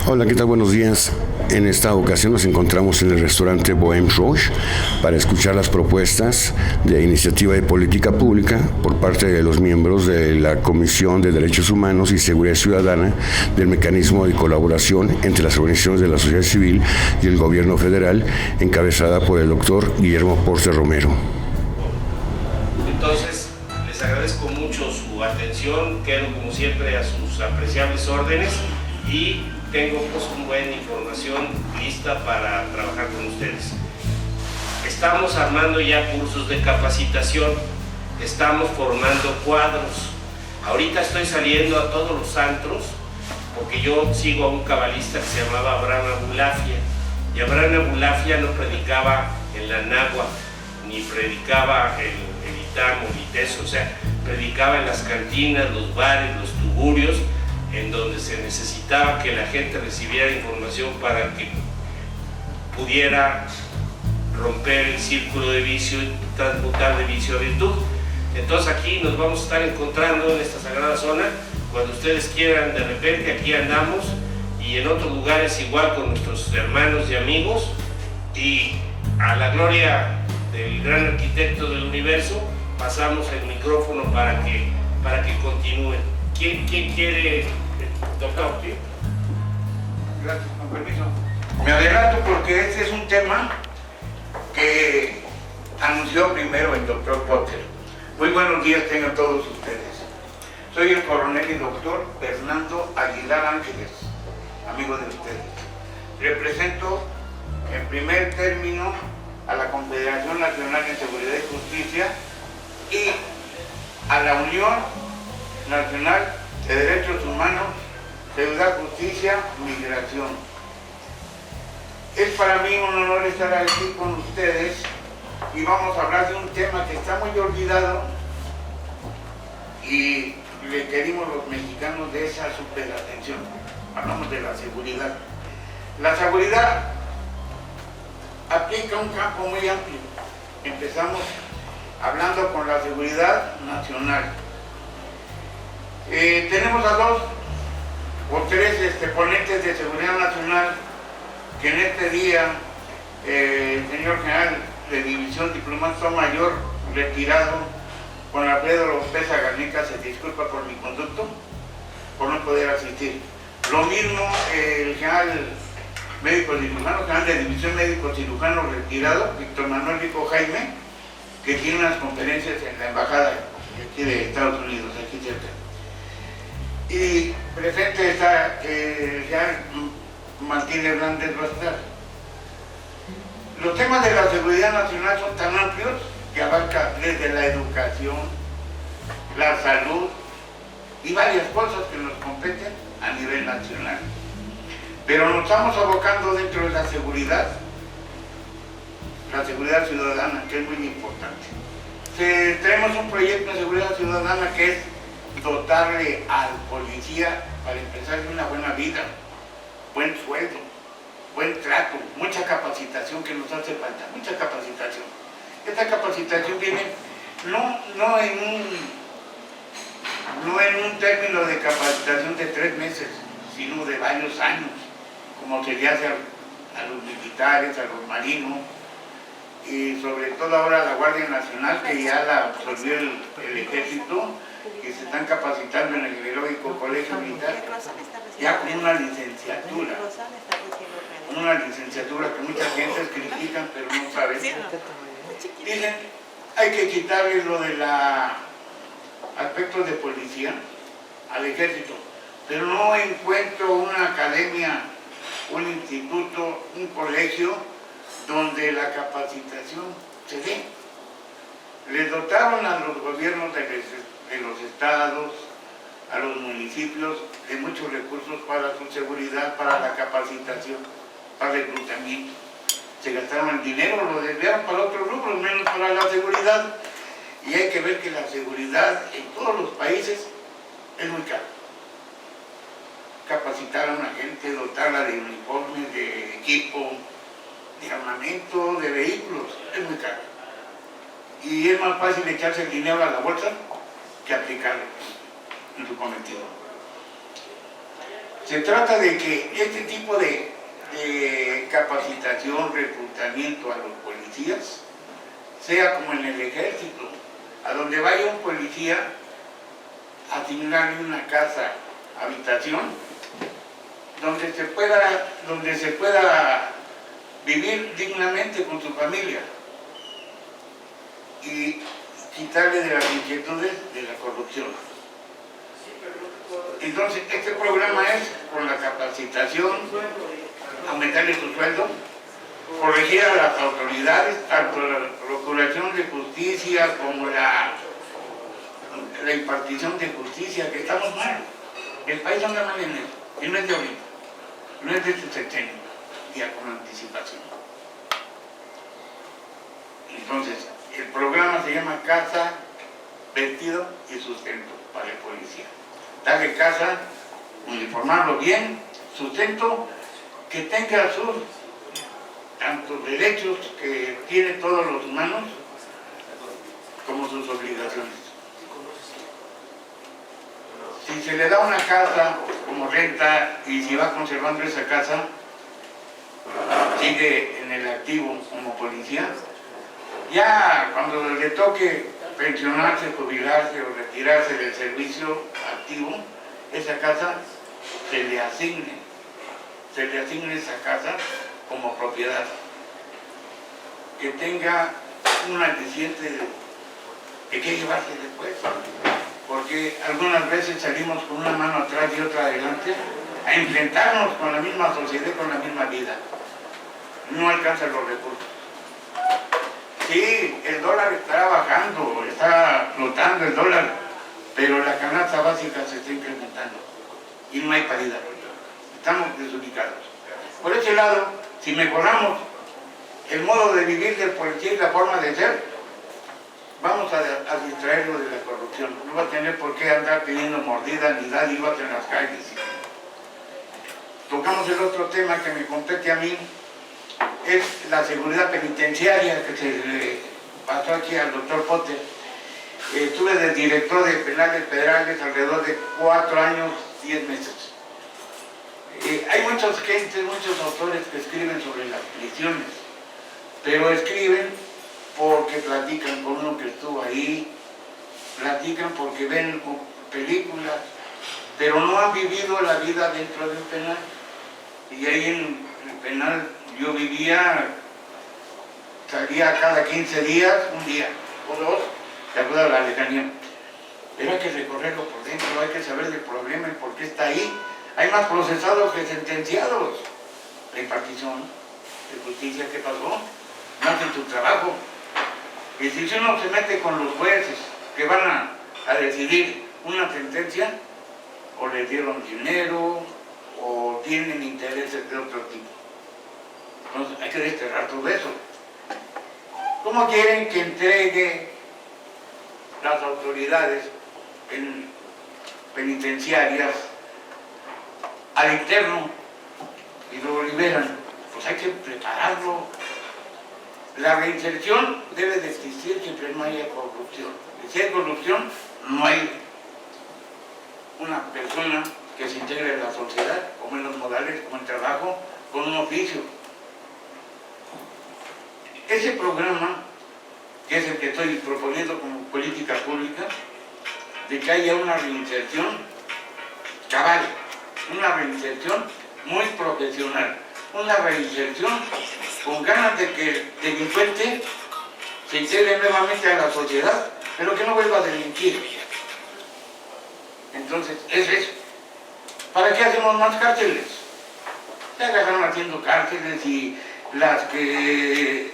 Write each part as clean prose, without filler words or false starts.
Hola, ¿qué tal? Buenos días. En esta ocasión nos encontramos en el restaurante Bohème Roche para escuchar las propuestas de iniciativa de política pública por parte de los miembros de la Comisión de Derechos Humanos y Seguridad Ciudadana del Mecanismo de Colaboración entre las organizaciones de la sociedad civil y el Gobierno federal, encabezada por el doctor Guillermo Porte Romero. Entonces, les agradezco mucho su atención, quedo como siempre a sus apreciables órdenes y tengo pues una buena información lista para trabajar con ustedes. Estamos armando ya cursos de capacitación, estamos formando cuadros. Ahorita estoy saliendo a todos los antros porque yo sigo a un cabalista que se llamaba Abraham Abulafia, y Abraham Abulafia no predicaba en la náhuatl, ni predicaba el Itamo, ni eso, o sea, predicaba en las cantinas, los bares, los tugurios, en donde se necesitaba que la gente recibiera información para que pudiera romper el círculo de vicio y transmutar de vicio a virtud. Entonces aquí nos vamos a estar encontrando en esta sagrada zona, cuando ustedes quieran, de repente aquí andamos, y en otros lugares igual con nuestros hermanos y amigos, y a la gloria del gran arquitecto del universo pasamos el micrófono para que continúen. ¿Quién quiere? Doctor. Gracias, con permiso. Me adelanto porque este es un tema que anunció primero el doctor Potter. Muy buenos días tengan todos ustedes. Soy el coronel y doctor Fernando Aguilar Ángeles, amigo de ustedes. Represento en primer término a la Confederación Nacional de Seguridad y Justicia y a la Unión Nacional de Derechos Humanos, Seguridad, Justicia, Migración. Es para mí un honor estar aquí con ustedes y vamos a hablar de un tema que está muy olvidado y requerimos los mexicanos de esa superatención. Hablamos de la seguridad. La seguridad aplica un campo muy amplio. Empezamos hablando con la seguridad nacional. Tenemos a dos o tres ponentes de seguridad nacional que en este día el señor general de división diplomático mayor retirado con Alfredo López Agarnica se disculpa por mi conducto por no poder asistir. Lo mismo el general médico cirujano, general de división médico cirujano retirado, Víctor Manuel Rico Jaime, que tiene unas conferencias en la embajada aquí de Estados Unidos, aquí cerca. Y presente está el general Martín Hernández Bastar. Los temas de la seguridad nacional son tan amplios que abarca desde la educación, la salud y varias cosas que nos competen a nivel nacional. Pero nos estamos abocando dentro de la seguridad ciudadana, que es muy importante. Tenemos un proyecto de seguridad ciudadana que es dotarle al policía, para empezar, de una buena vida, buen sueldo, buen trato, mucha capacitación que nos hace falta, mucha capacitación. Esta capacitación viene no en un término de capacitación de 3 meses, sino de varios años, como se le hace a los militares, a los marinos, y sobre todo ahora a la Guardia Nacional, que ya la absorbió el ejército, que se están capacitando en el heroico colegio militar, ya con una licenciatura que muchas gentes critican pero no saben. Dicen, hay que quitarle lo de aspectos de policía al ejército, pero no encuentro una academia, un instituto, un colegio donde la capacitación se dé. Les dotaron a los gobiernos de los estados, a los municipios, de muchos recursos para su seguridad, para la capacitación, para el reclutamiento. Se gastaron el dinero, lo desviaron para otros rubros, menos para la seguridad. Y hay que ver que la seguridad en todos los países es muy cara. Capacitar a una gente, dotarla de uniformes, de equipo, de armamento, de vehículos, es muy caro. Y es más fácil echarse el dinero a la bolsa que aplicarlo en su cometido. Se trata de que este tipo de capacitación, reclutamiento a los policías, sea como en el ejército, a donde vaya un policía, asignarle una casa, habitación, donde se pueda vivir dignamente con su familia y quitarle de las inquietudes de la corrupción. Entonces, este programa es con la capacitación, aumentarle su sueldo, corregir a las autoridades, tanto la Procuración de Justicia como la impartición de justicia, que estamos mal. El país anda mal en eso, y no es de ahorita, no es de este sexenio, ya con anticipación. Entonces, el programa se llama Casa, Vestido y Sustento para el policía. Darle casa, uniformarlo bien, sustento, que tenga sus tantos derechos que tienen todos los humanos, como sus obligaciones. Si se le da una casa como renta y si va conservando esa casa, sigue en el activo como policía, ya cuando le toque pensionarse, jubilarse o retirarse del servicio activo, esa casa se le asigne esa casa como propiedad, que tenga un aliciente de qué llevarse después, porque algunas veces salimos con una mano atrás y otra adelante a enfrentarnos con la misma sociedad, con la misma vida. No alcanzan los recursos. Sí, el dólar estará bajando, está flotando el dólar, pero la canasta básica se está incrementando y no hay paridad. Estamos desubicados. Por ese lado, si mejoramos el modo de vivir del policía y la forma de ser, vamos a distraerlo de la corrupción. No va a tener por qué andar pidiendo mordidas ni dádivas en las calles. Tocamos el otro tema que me compete a mí, es la seguridad penitenciaria, que se le pasó aquí al doctor Potter. Estuve de director de penales federales alrededor de 4 años, 10 meses. Hay muchos autores que escriben sobre las prisiones, pero escriben porque platican con uno que estuvo ahí, platican porque ven películas, pero no han vivido la vida dentro de un penal. Y ahí en el penal yo vivía, salía cada 15 días, un día o dos, de acuerdo a la lejanía. Pero hay que recorrerlo por dentro, hay que saber del problema y por qué está ahí. Hay más procesados que sentenciados. La impartición de justicia, ¿qué pasó? No hacen su trabajo. Y si uno se mete con los jueces que van a decidir una sentencia, o les dieron dinero, o tienen intereses de otro tipo. Entonces hay que desterrar todo eso. ¿Cómo quieren que entregue las autoridades penitenciarias al interno y lo liberan? Pues hay que prepararlo. La reinserción debe de existir siempre no haya corrupción. Y si hay corrupción, no hay una persona que se integre en la sociedad, como en los modales, como en trabajo, con un oficio. Ese programa, que es el que estoy proponiendo como política pública, de que haya una reinserción cabal, una reinserción muy profesional, una reinserción con ganas de que el delincuente se integre nuevamente a la sociedad, pero que no vuelva a delinquir. Entonces, es eso. ¿Para qué hacemos más cárceles? Se agarraron haciendo cárceles y las que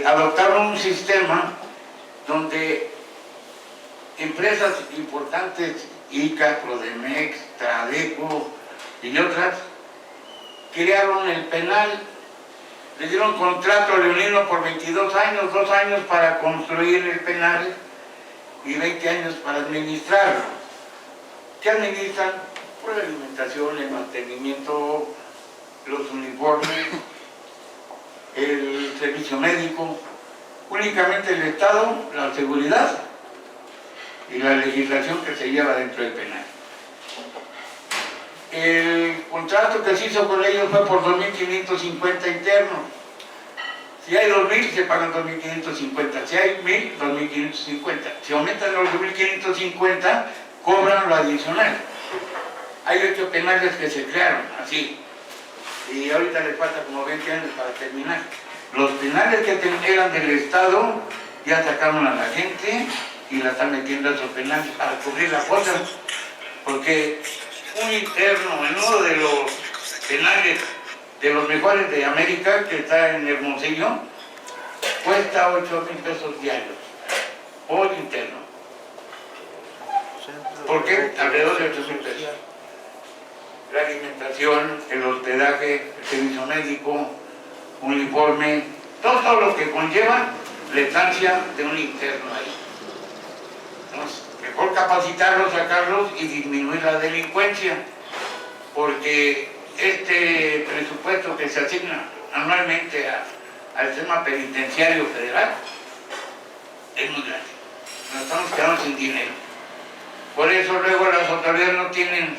adoptaron un sistema donde empresas importantes, ICA, Prodemex, Tradeco y otras, crearon el penal, le dieron contrato a Leonino por 22 años, 2 años para construir el penal y 20 años para administrarlo. ¿Qué administran? Por la alimentación, el mantenimiento, los uniformes, el servicio médico, únicamente el Estado, la seguridad y la legislación que se lleva dentro del penal. el contrato que se hizo con ellos fue por 2.550 internos. Si hay 2.000, se pagan 2.550. Si hay 1.000, 2.550. Si aumentan los 2.550, cobran lo adicional. Hay 8 penales que se crearon, así. Y ahorita les falta como 20 años para terminar. Los penales que eran del Estado, ya sacaron a la gente y la están metiendo a esos penales para cubrir la cosa. Porque un interno en uno de los penales de los mejores de América, que está en Hermosillo, cuesta 8,000 pesos diarios por interno. ¿Por qué? Alrededor de 8,000 pesos. La alimentación, el hospedaje, el servicio médico, uniforme, todo lo que conlleva la estancia de un interno ahí. Entonces, mejor capacitarlos, sacarlos y disminuir la delincuencia, porque este presupuesto que se asigna anualmente al sistema penitenciario federal es muy grande. Nos estamos quedando sin dinero. Por eso luego las autoridades no tienen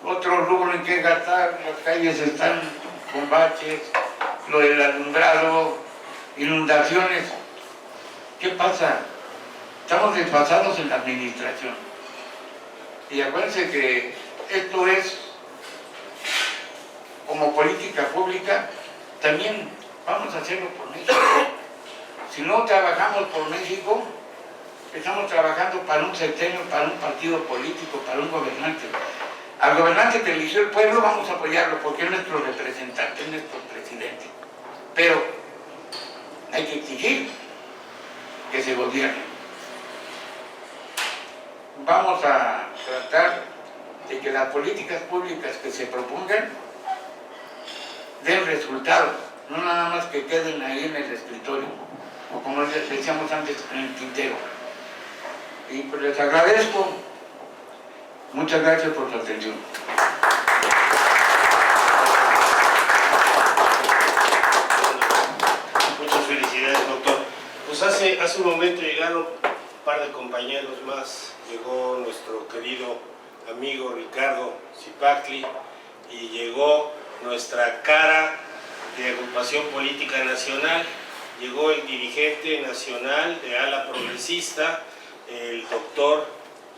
otro rubro en que gastar. Las calles están con baches, lo del alumbrado, inundaciones. ¿Qué pasa? Estamos desfasados en la administración. Y acuérdense que esto es como política pública, también vamos a hacerlo por México. Si no trabajamos por México, estamos trabajando para un sexenio, para un partido político, para un gobernante. Al gobernante que eligió el pueblo vamos a apoyarlo porque es nuestro representante, es nuestro presidente. Pero hay que exigir que se gobierne. Vamos a tratar de que las políticas públicas que se propongan den resultados, no nada más que queden ahí en el escritorio, o como les decíamos antes, en el tintero. Y pues les agradezco. Muchas gracias por su atención. Muchas felicidades, doctor. Pues hace un momento llegaron un par de compañeros más. Llegó nuestro querido amigo Ricardo Zipacli y llegó nuestra cara de Agrupación Política Nacional, llegó el dirigente nacional de ala progresista, el doctor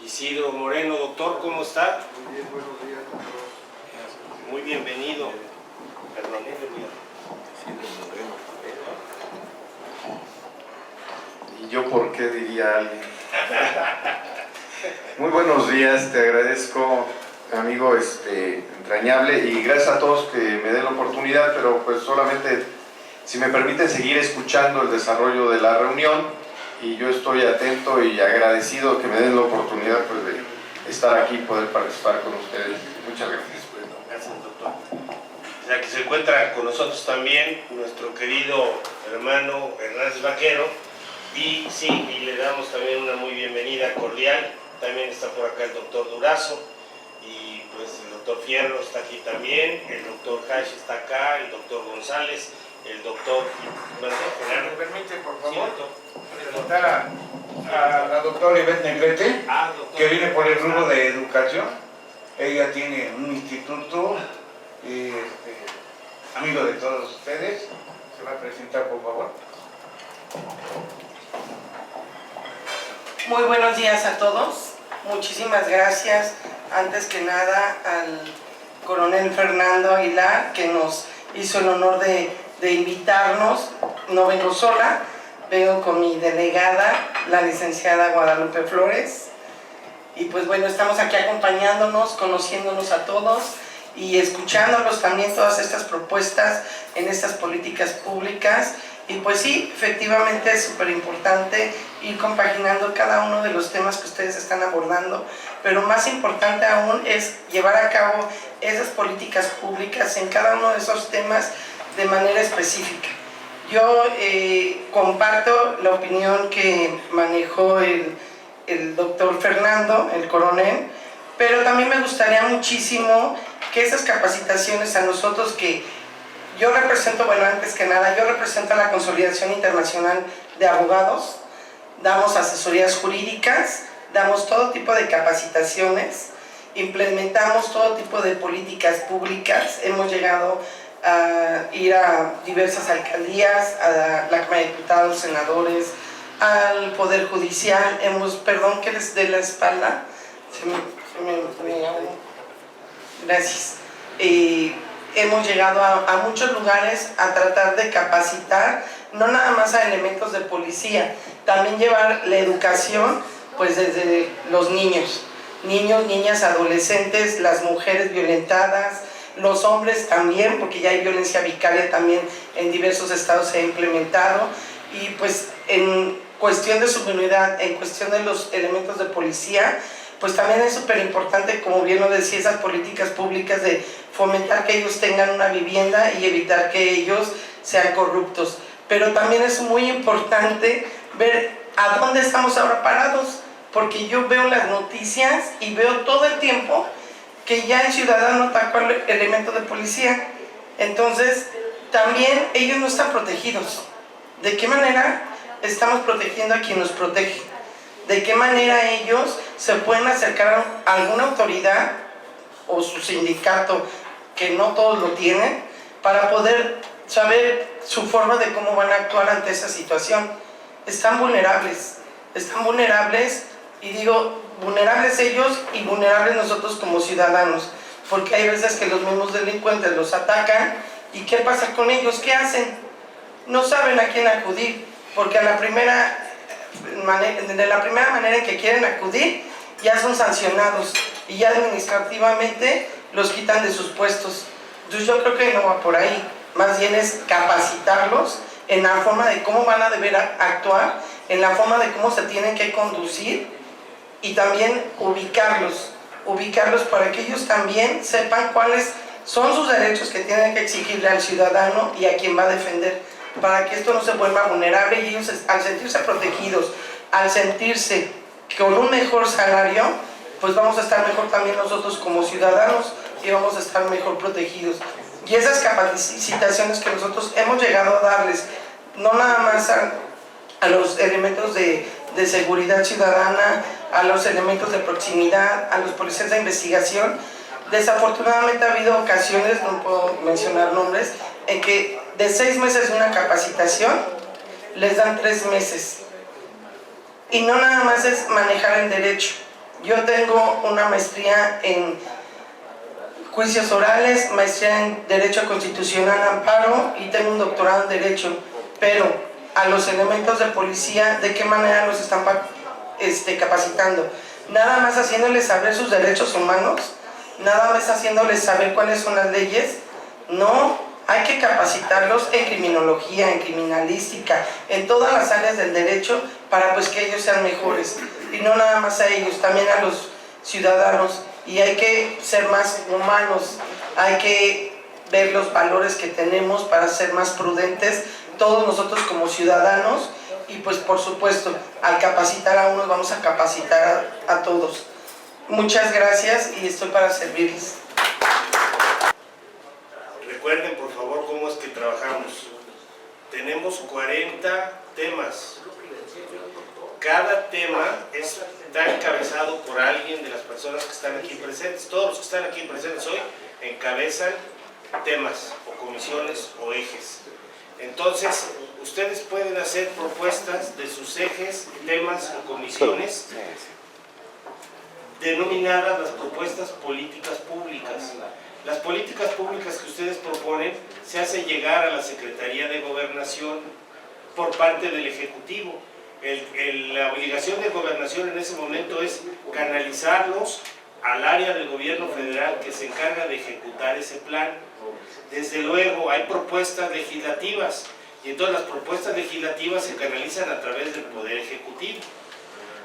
Isidro Moreno. Doctor, ¿cómo está? Muy bien, buenos días a todos. Muy bienvenido. Perdón, Isidro Moreno. ¿Y yo por qué diría alguien? Muy buenos días, te agradezco, amigo entrañable, y gracias a todos que me den la oportunidad, pero pues solamente si me permiten seguir escuchando el desarrollo de la reunión, y yo estoy atento y agradecido que me den la oportunidad pues, de estar aquí y poder participar con ustedes. Muchas gracias. Gracias, doctor. O sea, que se encuentra con nosotros también nuestro querido hermano Hernández Vaquero, y sí, y le damos también una muy bienvenida cordial. También está por acá el doctor Durazo, y pues el doctor Fierro está aquí también, el doctor Hash está acá, el doctor González, el doctor... ¿Me permite, por favor? Sí, doctor. Presentar a la doctora Ivette Negrete, Doctor, que viene por el rubro de educación. Ella tiene un instituto, y amigo de todos ustedes. Se va a presentar, por favor. Muy buenos días a todos. Muchísimas gracias, antes que nada, al coronel Fernando Aguilar, que nos hizo el honor de invitarnos. No vengo sola, vengo con mi delegada, la licenciada Guadalupe Flores. Y pues bueno, estamos aquí acompañándonos, conociéndonos a todos y escuchándolos también todas estas propuestas en estas políticas públicas. Y pues sí, efectivamente es súper importante ir compaginando cada uno de los temas que ustedes están abordando, pero más importante aún es llevar a cabo esas políticas públicas en cada uno de esos temas de manera específica. Yo comparto la opinión que manejó el doctor Fernando, el coronel, pero también me gustaría muchísimo que esas capacitaciones a nosotros que yo represento, bueno, antes que nada, yo represento a la Consolidación Internacional de Abogados, damos asesorías jurídicas, damos todo tipo de capacitaciones implementamos todo tipo de políticas públicas, hemos llegado a ir a diversas alcaldías, a la Cámara de Diputados, senadores, al Poder Judicial, perdón que les dé la espalda, gracias. Hemos llegado a muchos lugares a tratar de capacitar, no nada más a elementos de policía, también llevar la educación pues desde los niños, niñas, adolescentes, las mujeres violentadas, los hombres también, porque ya hay violencia vicaria también en diversos estados se ha implementado, y pues en cuestión de seguridad, en cuestión de los elementos de policía, pues también es súper importante, como bien lo decía, esas políticas públicas de fomentar que ellos tengan una vivienda y evitar que ellos sean corruptos. Pero también es muy importante ver a dónde estamos ahora parados, porque yo veo las noticias y veo todo el tiempo que ya el ciudadano atacó al elemento de policía. Entonces, también ellos no están protegidos. ¿De qué manera estamos protegiendo a quien nos protege? ¿De qué manera ellos se pueden acercar a alguna autoridad o su sindicato, que no todos lo tienen, para poder saber su forma de cómo van a actuar ante esa situación? Están vulnerables y digo, vulnerables ellos y vulnerables nosotros como ciudadanos, porque hay veces que los mismos delincuentes los atacan y ¿qué pasa con ellos? ¿Qué hacen? No saben a quién acudir, porque de la primera manera en que quieren acudir ya son sancionados y ya administrativamente los quitan de sus puestos. Entonces yo creo que no va por ahí, más bien es capacitarlos en la forma de cómo van a deber actuar, en la forma de cómo se tienen que conducir, y también ubicarlos para que ellos también sepan cuáles son sus derechos que tienen que exigirle al ciudadano y a quien va a defender, para que esto no se vuelva vulnerable, y ellos al sentirse protegidos, al sentirse con un mejor salario, pues vamos a estar mejor también nosotros como ciudadanos y vamos a estar mejor protegidos. Y esas capacitaciones que nosotros hemos llegado a darles, no nada más a los elementos de seguridad ciudadana, a los elementos de proximidad, a los policías de investigación, desafortunadamente ha habido ocasiones, no puedo mencionar nombres, en que de 6 meses de una capacitación les dan 3 meses. Y no nada más es manejar el derecho. Yo tengo una maestría en juicios orales, maestría en Derecho Constitucional Amparo y tengo un doctorado en Derecho, pero a los elementos de policía, ¿de qué manera los están capacitando? Nada más haciéndoles saber sus derechos humanos, nada más haciéndoles saber cuáles son las leyes. No, hay que capacitarlos en criminología, en criminalística, en todas las áreas del derecho, para pues que ellos sean mejores, y no nada más a ellos, también a los ciudadanos. Y hay que ser más humanos, hay que ver los valores que tenemos para ser más prudentes, todos nosotros como ciudadanos, y pues por supuesto, al capacitar a unos vamos a capacitar a todos. Muchas gracias y estoy para servirles. Recuerden por favor cómo es que trabajamos. Tenemos 40 temas. Cada tema está encabezado por alguien de las personas que están aquí presentes. Todos los que están aquí presentes hoy encabezan temas o comisiones o ejes. Entonces, ustedes pueden hacer propuestas de sus ejes, temas o comisiones denominadas las propuestas políticas públicas. Las políticas públicas que ustedes proponen se hacen llegar a la Secretaría de Gobernación por parte del Ejecutivo. La obligación de Gobernación en ese momento es canalizarlos al área del gobierno federal que se encarga de ejecutar ese plan. Desde luego hay propuestas legislativas y entonces las propuestas legislativas se canalizan a través del Poder Ejecutivo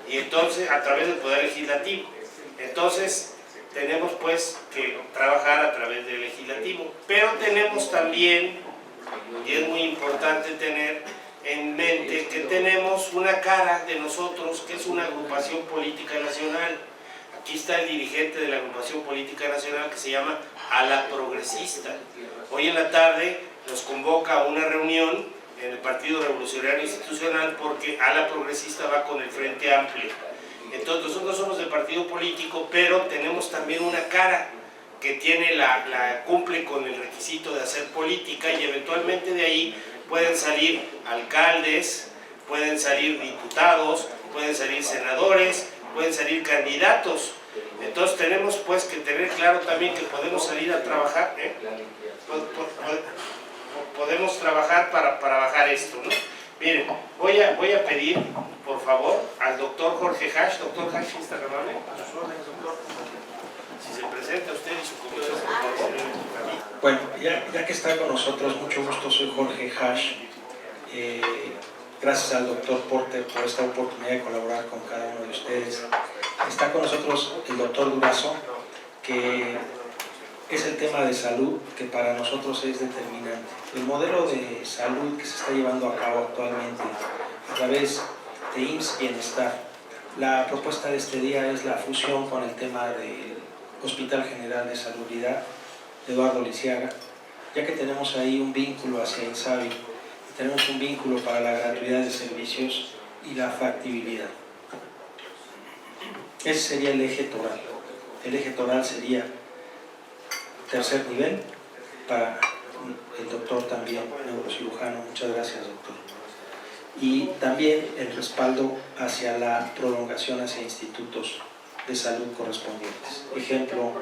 y entonces a través del Poder Legislativo. Entonces tenemos pues que trabajar a través del Legislativo, pero tenemos también, y es muy importante tener en mente, que tenemos una cara de nosotros que es una agrupación política nacional. Aquí está el dirigente de la agrupación política nacional que se llama Ala Progresista. Hoy en la tarde nos convoca a una reunión en el Partido Revolucionario Institucional porque Ala Progresista va con el Frente Amplio. Entonces nosotros somos del partido político, pero tenemos también una cara que tiene cumple con el requisito de hacer política, y eventualmente de ahí pueden salir alcaldes, pueden salir diputados, pueden salir senadores, pueden salir candidatos. Entonces tenemos pues que tener claro también que podemos salir a trabajar, podemos trabajar para bajar esto, ¿no? Miren, voy a pedir, por favor, al doctor Jorge Hash. Doctor Hash, ¿está amable? A sus órdenes, doctor. Si se presenta usted y su comisión. Bueno, ya que está con nosotros, mucho gusto, soy Jorge Hash. Gracias al doctor Porter por esta oportunidad de colaborar con cada uno de ustedes. Está con nosotros el doctor Durazo, que es el tema de salud que para nosotros es determinante. El modelo de salud que se está llevando a cabo actualmente a través de IMSS Bienestar, la propuesta de este día es la fusión con el tema del Hospital General de Salubridad Eduardo Lisiaga, ya que tenemos ahí un vínculo hacia INSABI, tenemos un vínculo para la gratuidad de servicios y la factibilidad. Ese sería el eje toral. El eje toral sería tercer nivel para el doctor también, neurocirujano. Muchas gracias, doctor. Y también el respaldo hacia la prolongación hacia institutos de salud correspondientes. Ejemplo,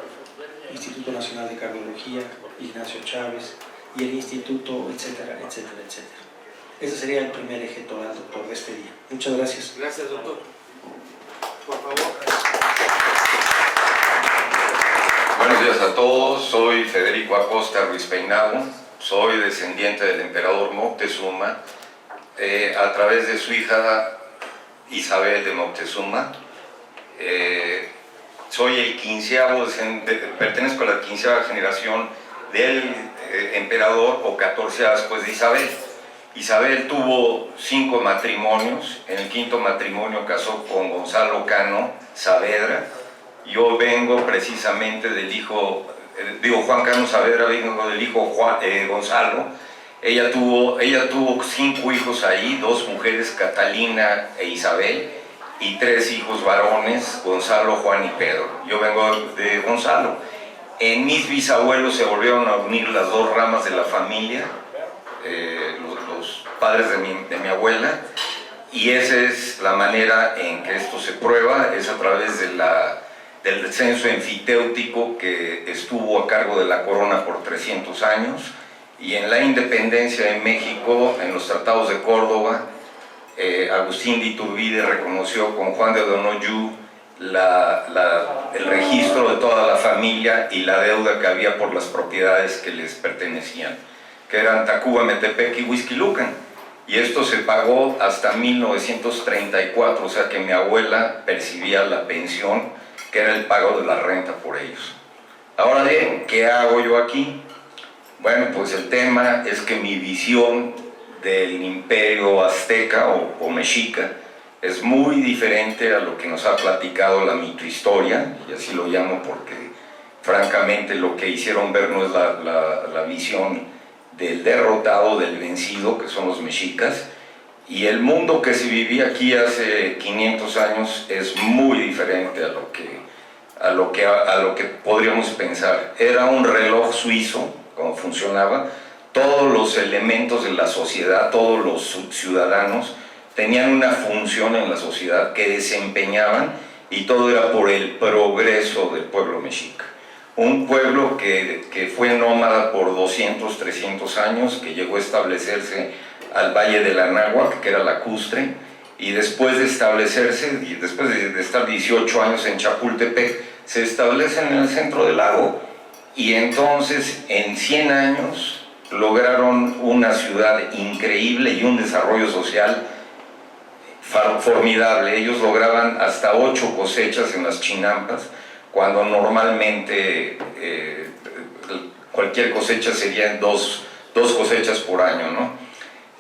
Instituto Nacional de Cardiología, Ignacio Chávez y el Instituto, etcétera, etcétera, etcétera. Ese sería el primer eje toral, doctor, de este día. Muchas gracias. Gracias, doctor. Por favor. Buenos días a todos, soy Federico Acosta Ruiz Peinado, soy descendiente del emperador Moctezuma, a través de su hija Isabel de Moctezuma. Soy el 15º, pertenezco a la 15ª generación del emperador, o 14ª después de Isabel. Isabel tuvo 5 matrimonios, en el 5º matrimonio casó con Gonzalo Cano Saavedra. Yo vengo precisamente del hijo, Juan Cano Saavedra, vengo del hijo Gonzalo. Ella tuvo 5 hijos ahí, 2 mujeres, Catalina e Isabel, y 3 hijos varones, Gonzalo, Juan y Pedro. Yo vengo de Gonzalo. En mis bisabuelos se volvieron a unir las 2 ramas de la familia, los padres de mi abuela, y esa es la manera en que esto se prueba, es a través del censo enfitéutico que estuvo a cargo de la corona por 300 años, y en la independencia de México, en los tratados de Córdoba, Agustín de Iturbide reconoció con Juan de Donoyú el registro de toda la familia y la deuda que había por las propiedades que les pertenecían, que eran Tacuba, Metepec y Huixquilucan, y esto se pagó hasta 1934, o sea que mi abuela percibía la pensión, que era el pago de la renta por ellos. Ahora bien, ¿qué hago yo aquí? Bueno, pues el tema es que mi visión del imperio azteca o mexica es muy diferente a lo que nos ha platicado la mitohistoria, y así lo llamo porque francamente lo que hicieron ver no es la visión del derrotado, del vencido, que son los mexicas, y el mundo que se vivía aquí hace 500 años es muy diferente a lo que podríamos pensar. Era un reloj suizo, como funcionaba, todos los elementos de la sociedad, todos los ciudadanos tenían una función en la sociedad que desempeñaban, y todo era por el progreso del pueblo mexica. Un pueblo que fue nómada por 200, 300 años, que llegó a establecerse al Valle del Anáhuac, que era lacustre, y después de establecerse, y después de estar 18 años en Chapultepec, se establecen en el centro del lago. Y entonces, en 100 años, lograron una ciudad increíble y un desarrollo social formidable. Ellos lograban hasta 8 cosechas en las chinampas, cuando normalmente cualquier cosecha serían dos cosechas por año, ¿no?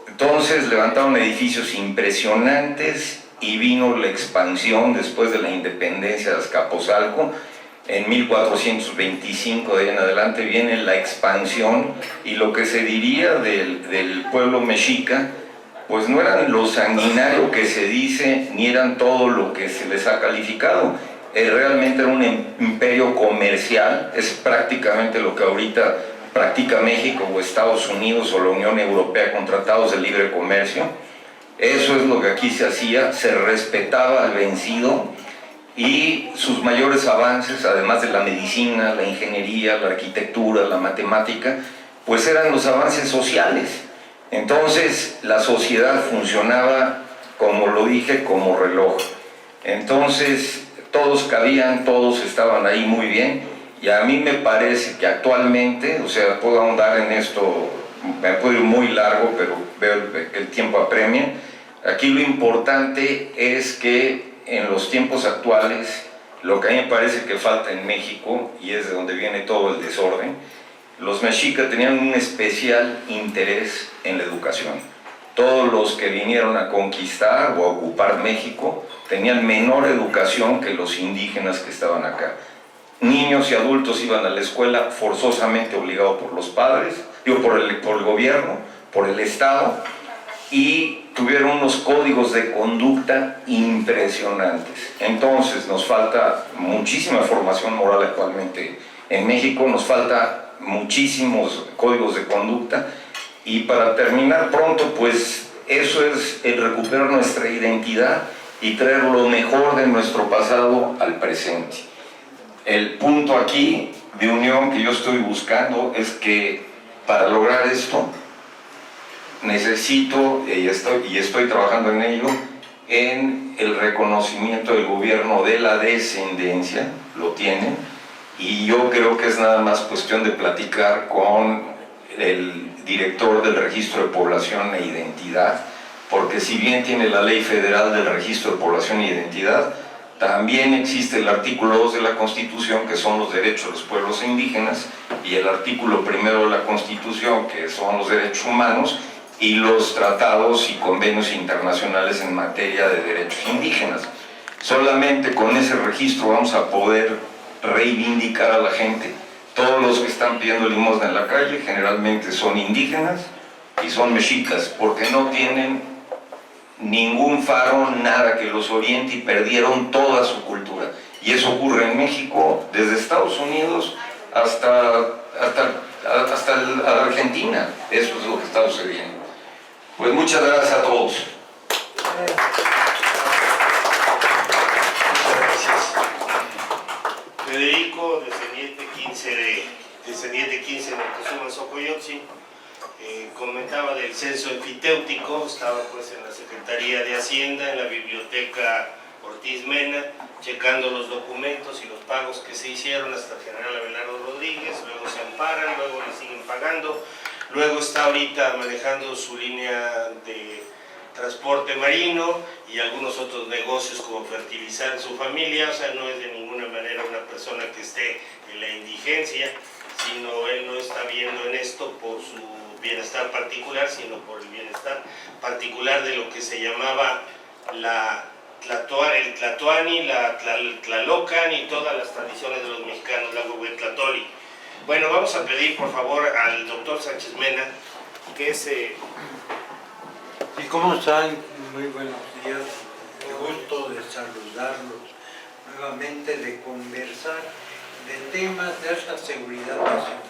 Entonces levantaron edificios impresionantes, y vino la expansión después de la independencia de Azcapotzalco. En 1425 de ahí en adelante viene la expansión, y lo que se diría del pueblo mexica pues no eran lo sanguinario que se dice, ni eran todo lo que se les ha calificado. Realmente era un imperio comercial, es prácticamente lo que ahorita practica México o Estados Unidos o la Unión Europea con tratados de libre comercio. Eso es lo que aquí se hacía, se respetaba al vencido, y sus mayores avances, además de la medicina, la ingeniería, la arquitectura, la matemática, pues eran los avances sociales. Entonces la sociedad funcionaba, como lo dije, como reloj. Entonces todos cabían, todos estaban ahí muy bien, y a mí me parece que actualmente, o sea, puedo ahondar en esto, me puedo ir muy largo, pero veo que el tiempo apremia. Aquí lo importante es que en los tiempos actuales, lo que a mí me parece que falta en México, y es de donde viene todo el desorden, los mexicas tenían un especial interés en la educación. Todos los que vinieron a conquistar o a ocupar México tenían menor educación que los indígenas que estaban acá. Niños y adultos iban a la escuela forzosamente obligados por los padres, por el gobierno, por el Estado, y tuvieron unos códigos de conducta impresionantes. Entonces nos falta muchísima formación moral actualmente en México, nos falta muchísimos códigos de conducta, y para terminar pronto, pues eso es el recuperar nuestra identidad y traer lo mejor de nuestro pasado al presente. El punto aquí de unión que yo estoy buscando es que para lograr esto necesito, y estoy trabajando en ello, en el reconocimiento del gobierno de la descendencia, lo tienen, y yo creo que es nada más cuestión de platicar con el director del Registro de Población e Identidad, porque si bien tiene la Ley Federal del Registro de Población e Identidad, también existe el artículo 2 de la Constitución, que son los derechos de los pueblos indígenas, y el artículo 1 de la Constitución, que son los derechos humanos, y los tratados y convenios internacionales en materia de derechos indígenas. Solamente con ese registro vamos a poder reivindicar a la gente. Todos los que están pidiendo limosna en la calle generalmente son indígenas y son mexicas, porque no tienen ningún faro, nada que los oriente, y perdieron toda su cultura. Y eso ocurre en México, desde Estados Unidos hasta Argentina. Eso es lo que está sucediendo. Pues muchas gracias a todos. Federico, descendiente 15 de Moctezuma Xocoyotzin, comentaba del censo enfiteútico. Estaba pues en la Secretaría de Hacienda, en la Biblioteca Ortiz Mena, checando los documentos y los pagos que se hicieron hasta el general Abelardo Rodríguez. Luego se amparan, luego le siguen pagando. Luego está ahorita manejando su línea de transporte marino y algunos otros negocios como fertilizar su familia. O sea, no es de ninguna manera una persona que esté en la indigencia, sino él no está viendo en esto por su bienestar particular, sino por el bienestar particular de lo que se llamaba el Tlatoani, el Tlalocan y todas las tradiciones de los mexicanos, la Huehuetlatoli. Bueno, vamos a pedir por favor al doctor Sánchez Mena, que es... ¿Y cómo están? Muy buenos días. Qué gusto de saludarlos nuevamente, de conversar de temas de alta seguridad nacional.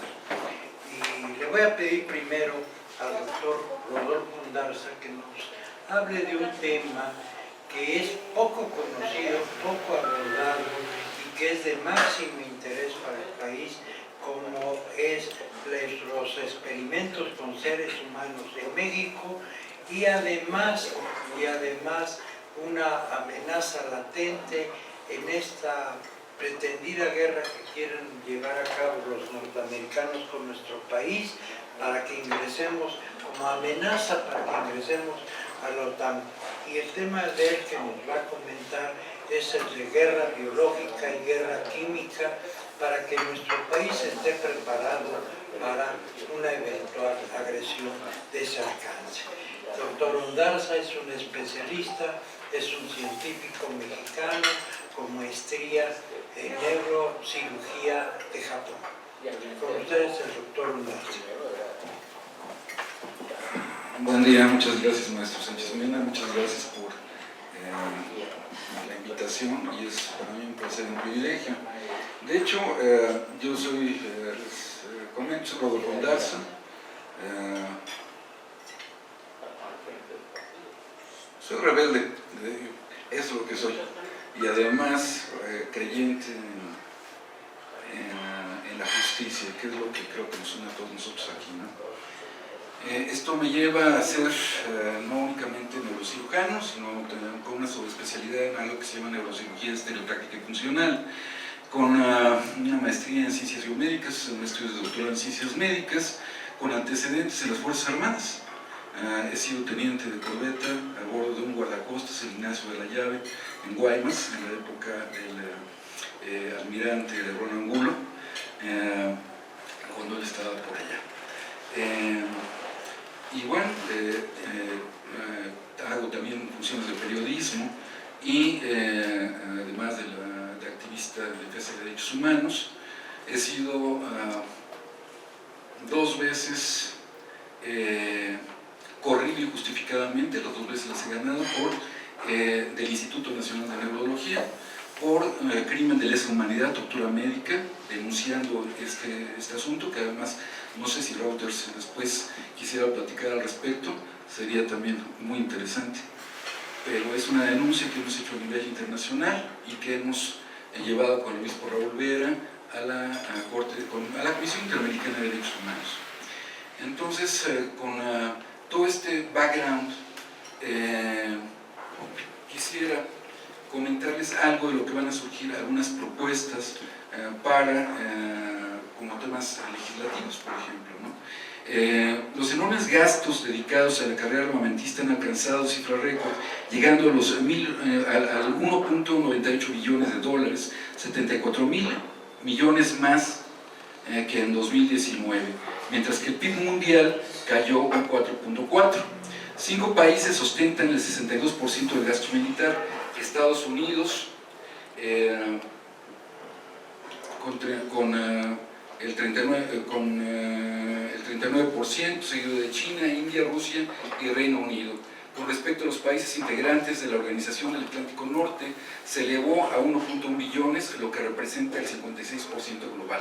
Y le voy a pedir primero al doctor Rodolfo Undarza que nos hable de un tema que es poco conocido, poco abordado y que es de máximo interés para el país, como es los experimentos con seres humanos en México, y además una amenaza latente en esta pretendida guerra que quieren llevar a cabo los norteamericanos con nuestro país, para que ingresemos, como amenaza para que ingresemos a la OTAN. Y el tema de él que nos va a comentar es el de guerra biológica y guerra química, para que nuestro país esté preparado para una eventual agresión de ese alcance. El doctor Undarza es un especialista, es un científico mexicano con maestría en neurocirugía de Japón. Con ustedes el doctor Undarza. Buen día, muchas gracias, maestro Sánchez Mena, muchas gracias por la invitación y es para mí un placer y un privilegio. De hecho, yo soy, les comento, soy Rodolfo Ondarza, soy rebelde, eso es lo que soy, y además creyente en la justicia, que es lo que creo que nos une a todos nosotros aquí, ¿no? Esto me lleva a ser no únicamente neurocirujano, sino con una subespecialidad en algo que se llama neurocirugía estereotáctica y funcional, con una maestría en ciencias biomédicas, un estudio de doctorado en ciencias médicas, con antecedentes en las Fuerzas Armadas. He sido teniente de corbeta a bordo de un guardacostas, el Ignacio de la Llave, en Guaymas, en la época del almirante de Ron Angulo, cuando él estaba por allá. Y bueno, hago también funciones de periodismo y además de activista de defensa de derechos humanos, he sido 2 veces corrido injustificadamente, las 2 veces las he ganado, del Instituto Nacional de Neurología, por crimen de lesa humanidad, tortura médica, denunciando este asunto, que además no sé si Reuters después quisiera platicar al respecto, sería también muy interesante, pero es una denuncia que hemos hecho a nivel internacional y que hemos llevado con el obispo Raúl Vera a la Comisión Interamericana de Derechos Humanos. Entonces, con todo este background, quisiera comentarles algo de lo que van a surgir, algunas propuestas como temas legislativos, por ejemplo, ¿no? Los enormes gastos dedicados a la carrera armamentista han alcanzado cifras récord, llegando a al 1.98 billones de dólares, 74.000 millones más que en 2019, mientras que el PIB mundial cayó un 4.4%. 5 países ostentan el 62% del gasto militar: Estados Unidos con el 39%, seguido de China, India, Rusia y Reino Unido. Con respecto a los países integrantes de la Organización del Atlántico Norte, se elevó a 1.1 billones, lo que representa el 56% global.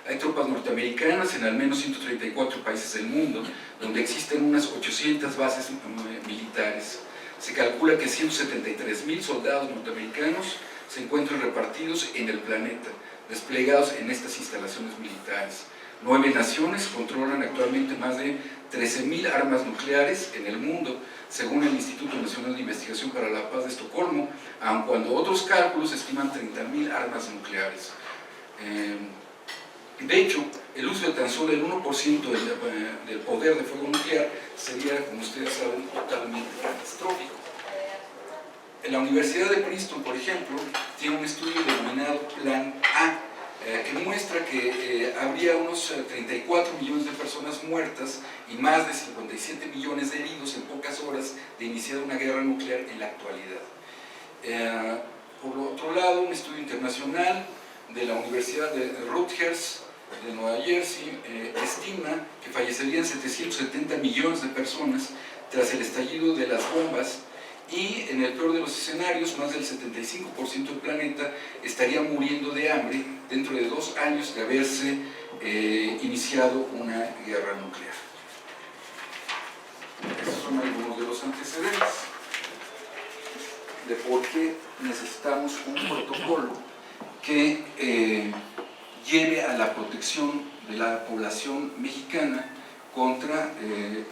Hay tropas norteamericanas en al menos 134 países del mundo, donde existen unas 800 bases militares. Se calcula que 173.000 soldados norteamericanos se encuentran repartidos en el planeta, desplegados en estas instalaciones militares. 9 naciones controlan actualmente más de 13.000 armas nucleares en el mundo, según el Instituto Nacional de Investigación para la Paz de Estocolmo, aun cuando otros cálculos estiman 30.000 armas nucleares. De hecho, el uso de tan solo el 1% del poder de fuego nuclear sería, como ustedes saben, totalmente catastrófico. En la Universidad de Princeton, por ejemplo, tiene un estudio denominado Plan A, que muestra que habría unos 34 millones de personas muertas y más de 57 millones de heridos en pocas horas de iniciar una guerra nuclear en la actualidad. Por otro lado, un estudio internacional de la Universidad de Rutgers de Nueva Jersey estima que fallecerían 770 millones de personas tras el estallido de las bombas, y en el peor de los escenarios, más del 75% del planeta estaría muriendo de hambre dentro de 2 años de haberse iniciado una guerra nuclear. Esos son algunos de los antecedentes de por qué necesitamos un protocolo que lleve a la protección de la población mexicana contra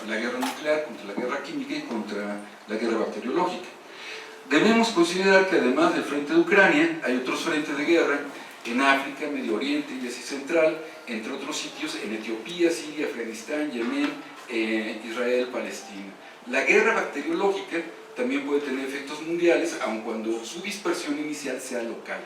la guerra nuclear, contra la guerra química y contra la guerra bacteriológica. Debemos considerar que además del frente de Ucrania, hay otros frentes de guerra en África, Medio Oriente y Asia Central, entre otros sitios en Etiopía, Siria, Afganistán, Yemen, Israel, Palestina. La guerra bacteriológica también puede tener efectos mundiales, aun cuando su dispersión inicial sea local.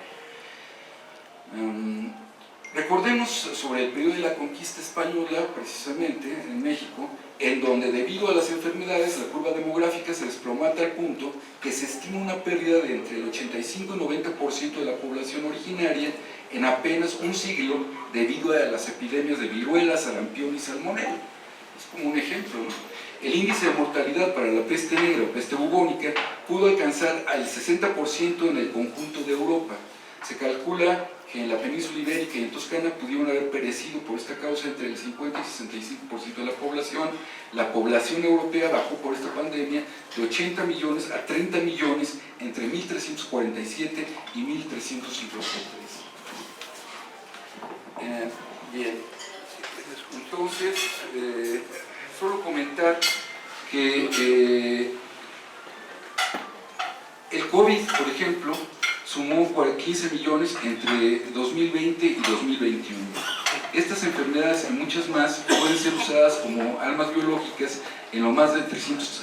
Recordemos sobre el periodo de la conquista española, precisamente en México, en donde debido a las enfermedades la curva demográfica se desplomó a tal punto que se estima una pérdida de entre el 85 y 90% de la población originaria en apenas un siglo debido a las epidemias de viruela, sarampión y salmonela. Es como un ejemplo, ¿no? El índice de mortalidad para la peste negra o peste bubónica pudo alcanzar al 60% en el conjunto de Europa. Se calcula que en la península ibérica y en Toscana pudieron haber perecido por esta causa entre el 50 y 65% de la población. La población europea bajó por esta pandemia de 80 millones a 30 millones entre 1347 y 1353. Bien, entonces, solo comentar que el COVID, por ejemplo, sumó 15 millones entre 2020 y 2021. Estas enfermedades y muchas más pueden ser usadas como armas biológicas en lo más de 300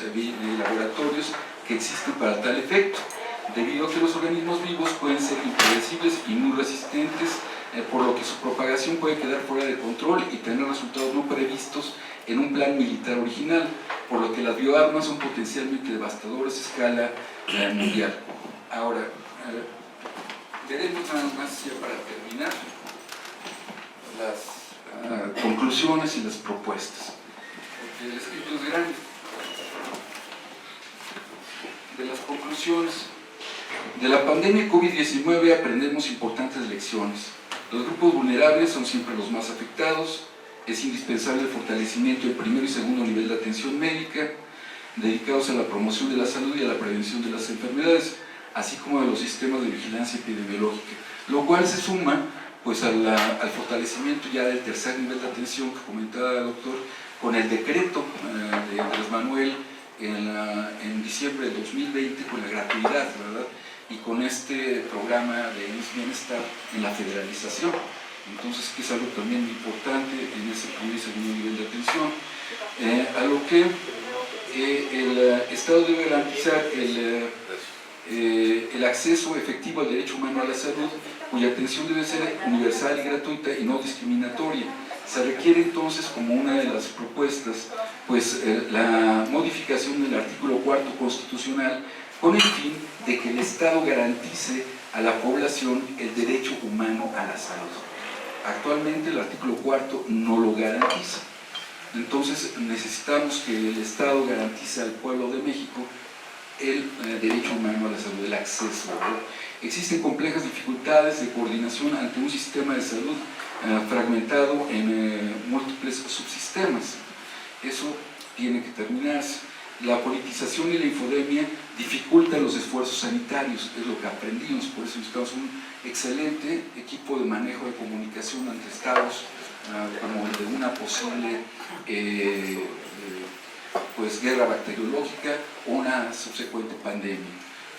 laboratorios que existen para tal efecto, debido a que los organismos vivos pueden ser impredecibles y muy resistentes, por lo que su propagación puede quedar fuera de control y tener resultados no previstos en un plan militar original, por lo que las bioarmas son potencialmente devastadoras a escala mundial. Ahora, veremos nada más ya para terminar las conclusiones y las propuestas, porque el escrito es grande. De las conclusiones de la pandemia COVID-19 aprendemos importantes lecciones. Los grupos vulnerables son siempre los más afectados. Es indispensable el fortalecimiento del primer y segundo nivel de atención médica, dedicados a la promoción de la salud y a la prevención de las enfermedades, así como de los sistemas de vigilancia epidemiológica, lo cual se suma pues al fortalecimiento ya del tercer nivel de atención que comentaba el doctor, con el decreto de Andrés Manuel en diciembre de 2020, con la gratuidad, ¿verdad?, y con este programa de bienestar en la federalización. Entonces, que es algo también importante en ese primer y segundo nivel de atención, a lo que el Estado debe garantizar el acceso efectivo al derecho humano a la salud, cuya atención debe ser universal y gratuita y no discriminatoria. Se requiere entonces, como una de las propuestas, pues la modificación del artículo 4 constitucional, con el fin de que el Estado garantice a la población el derecho humano a la salud. Actualmente el artículo 4 no lo garantiza. Entonces necesitamos que el Estado garantice al pueblo de México el derecho humano a la salud, el acceso, ¿verdad? Existen complejas dificultades de coordinación ante un sistema de salud fragmentado en múltiples subsistemas. Eso tiene que terminarse. La politización y la infodemia dificultan los esfuerzos sanitarios, es lo que aprendimos, por eso necesitamos un excelente equipo de manejo de comunicación entre estados, como el de una posible pues, guerra bacteriológica o una subsecuente pandemia.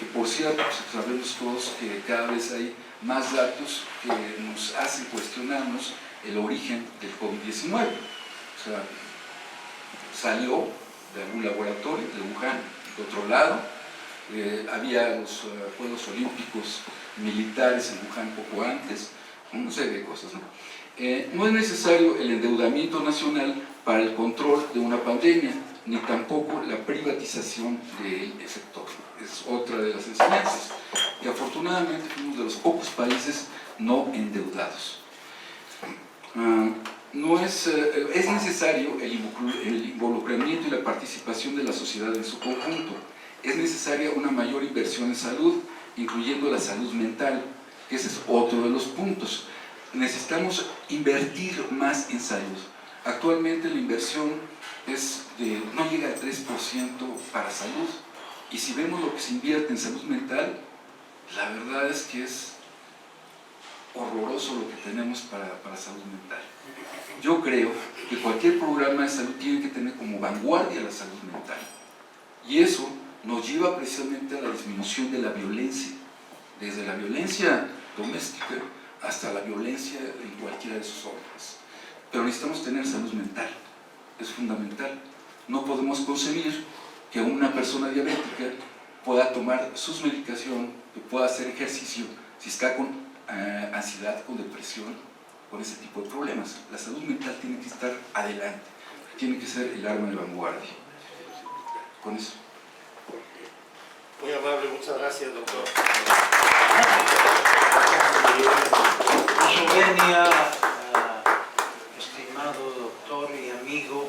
Que por cierto, pues, sabemos todos que cada vez hay más datos que nos hacen cuestionarnos el origen del COVID-19. O sea, salió de algún laboratorio de Wuhan. De otro lado, había los Juegos Olímpicos militares en Wuhan poco antes, no sé de cosas, ¿no? No es necesario el endeudamiento nacional para el control de una pandemia, ni tampoco la privatización del sector. Es otra de las enseñanzas, y afortunadamente fuimos de los pocos países no endeudados. Es necesario el involucramiento y la participación de la sociedad en su conjunto. Es necesaria una mayor inversión en salud, incluyendo la salud mental, que ese es otro de los puntos. Necesitamos invertir más en salud. Actualmente la inversión no llega al 3% para salud, y si vemos lo que se invierte en salud mental, la verdad es que es horroroso lo que tenemos para salud mental. Yo creo que cualquier programa de salud tiene que tener como vanguardia la salud mental, y eso nos lleva precisamente a la disminución de la violencia, desde la violencia doméstica hasta la violencia en cualquiera de sus órdenes. Pero necesitamos tener salud mental, es fundamental. No podemos concebir que una persona diabética pueda tomar sus medicaciones, que pueda hacer ejercicio, si está con ansiedad, con depresión, con ese tipo de problemas. La salud mental tiene que estar adelante, tiene que ser el arma de vanguardia. Con eso. Muy amable, muchas gracias, doctor. Con su venia, estimado doctor y amigo,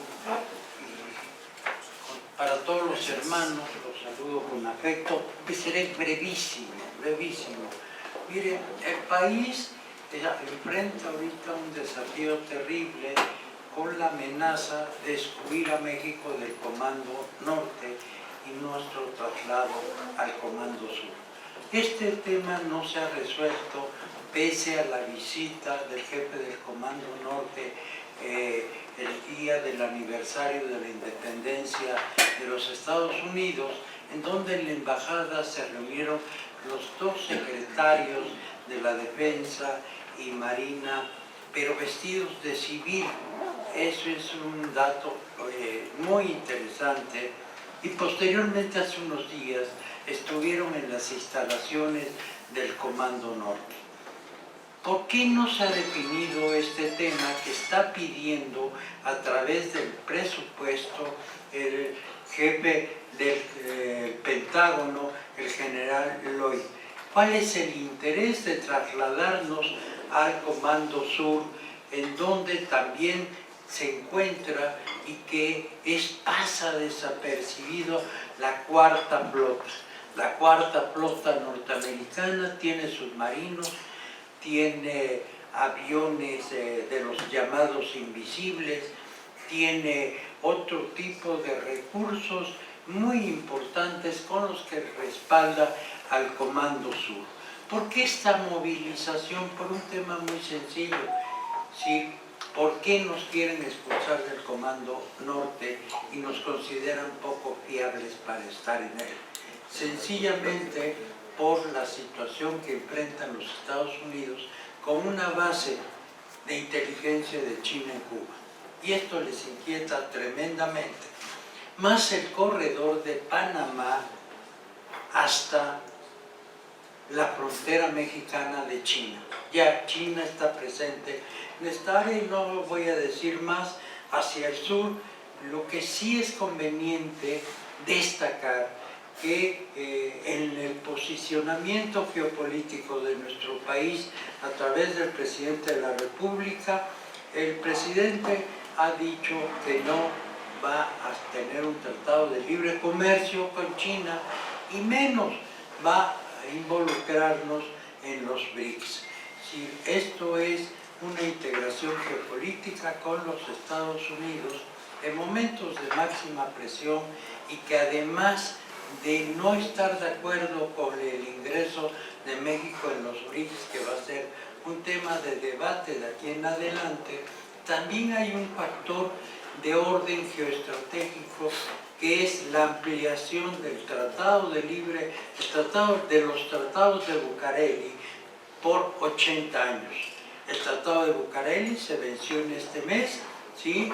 seré brevísimo. Mire, el país enfrenta ahorita un desafío terrible con la amenaza de excluir a México del Comando Norte y nuestro traslado al Comando Sur. Este tema no se ha resuelto pese a la visita del jefe del Comando Norte el día del aniversario de la independencia de los Estados Unidos, en donde en la embajada se reunieron los dos secretarios de la Defensa y Marina, pero vestidos de civil. Eso es un dato muy interesante. Y posteriormente, hace unos días, estuvieron en las instalaciones del Comando Norte. ¿Por qué no se ha definido este tema que está pidiendo a través del presupuesto el jefe del Pentágono, el general Lloyd? ¿Cuál es el interés de trasladarnos al Comando Sur, en donde también se encuentra y que pasa desapercibido la cuarta flota? La cuarta flota norteamericana tiene submarinos, tiene aviones de los llamados invisibles, tiene otro tipo de recursos muy importantes con los que respalda al Comando Sur. ¿Por qué esta movilización? Por un tema muy sencillo. ¿Sí? ¿Por qué nos quieren expulsar del Comando Norte y nos consideran poco fiables para estar en él? Sencillamente por la situación que enfrentan los Estados Unidos con una base de inteligencia de China en Cuba. Y esto les inquieta tremendamente. Más el corredor de Panamá hasta la frontera mexicana de China. Ya China está presente en esta área y no voy a decir más hacia el sur. Lo que sí es conveniente destacar que en el posicionamiento geopolítico de nuestro país a través del presidente de la República, el presidente ha dicho que no va a tener un tratado de libre comercio con China y menos va a involucrarnos en los BRICS. Si esto es una integración geopolítica con los Estados Unidos en momentos de máxima presión y que además de no estar de acuerdo con el ingreso de México en los BRICS, que va a ser un tema de debate de aquí en adelante, también hay un factor de orden geoestratégico que es la ampliación del Tratado de los Tratados de Bucareli por 80 años. El Tratado de Bucareli se venció en este mes, ¿sí?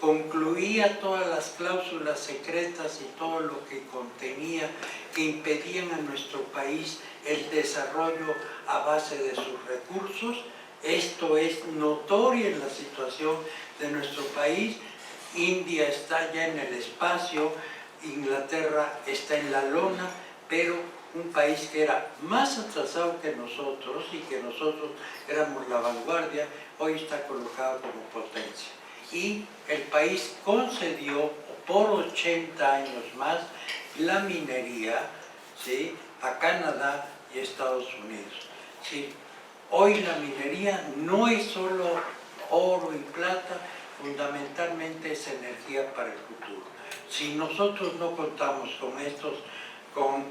Concluía todas las cláusulas secretas y todo lo que contenía que impedían a nuestro país el desarrollo a base de sus recursos. Esto es notorio en la situación de nuestro país. India está ya en el espacio, Inglaterra está en la lona, pero un país que era más atrasado que nosotros y que nosotros éramos la vanguardia, hoy está colocado como potencia. Y el país concedió por 80 años más la minería, ¿sí?, a Canadá y Estados Unidos. ¿Sí? Hoy la minería no es solo oro y plata, fundamentalmente es energía para el futuro. Si nosotros no contamos con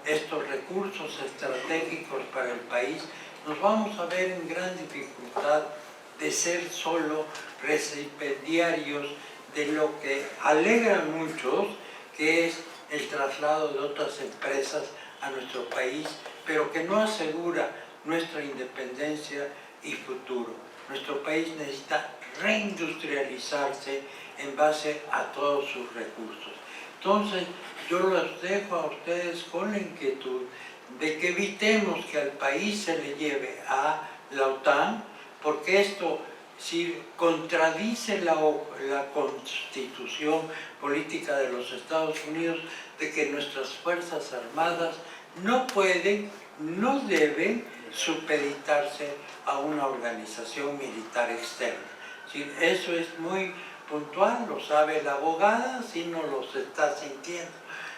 estos recursos estratégicos para el país, nos vamos a ver en gran dificultad de ser solo recipiendarios de lo que alegran muchos, que es el traslado de otras empresas a nuestro país, pero que no asegura nuestra independencia y futuro. Nuestro país necesita reindustrializarse en base a todos sus recursos. Entonces, yo los dejo a ustedes con la inquietud de que evitemos que al país se le lleve a la OTAN, porque esto contradice la constitución política de los Estados Unidos, de que nuestras Fuerzas Armadas no pueden, no deben supeditarse a una organización militar externa. Eso es muy puntual, lo sabe la abogada, si no los está sintiendo.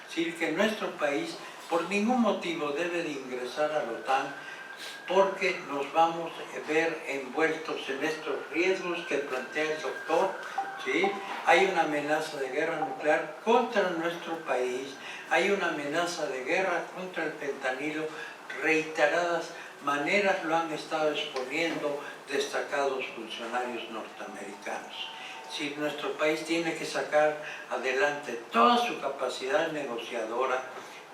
Es decir, que nuestro país por ningún motivo debe de ingresar a la OTAN, porque nos vamos a ver envueltos en estos riesgos que plantea el doctor, ¿sí? Hay una amenaza de guerra nuclear contra nuestro país, hay una amenaza de guerra contra el fentanilo, reiteradas maneras lo han estado exponiendo destacados funcionarios norteamericanos. Si nuestro país tiene que sacar adelante toda su capacidad negociadora,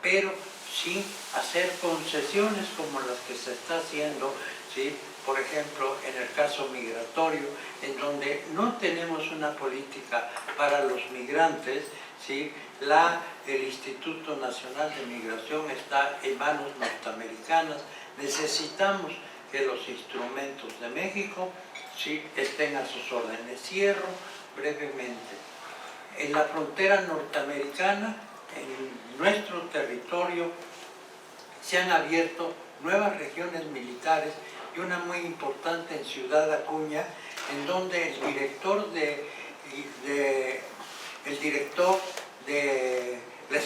pero sin hacer concesiones como las que se está haciendo, ¿sí? Por ejemplo, en el caso migratorio, en donde no tenemos una política para los migrantes, ¿sí? El Instituto Nacional de Migración está en manos norteamericanas. Necesitamos que los instrumentos de México, ¿sí? Estén a sus órdenes. Cierro brevemente. En la frontera norteamericana, en nuestro territorio, se han abierto nuevas regiones militares y una muy importante en Ciudad Acuña, en donde el director de la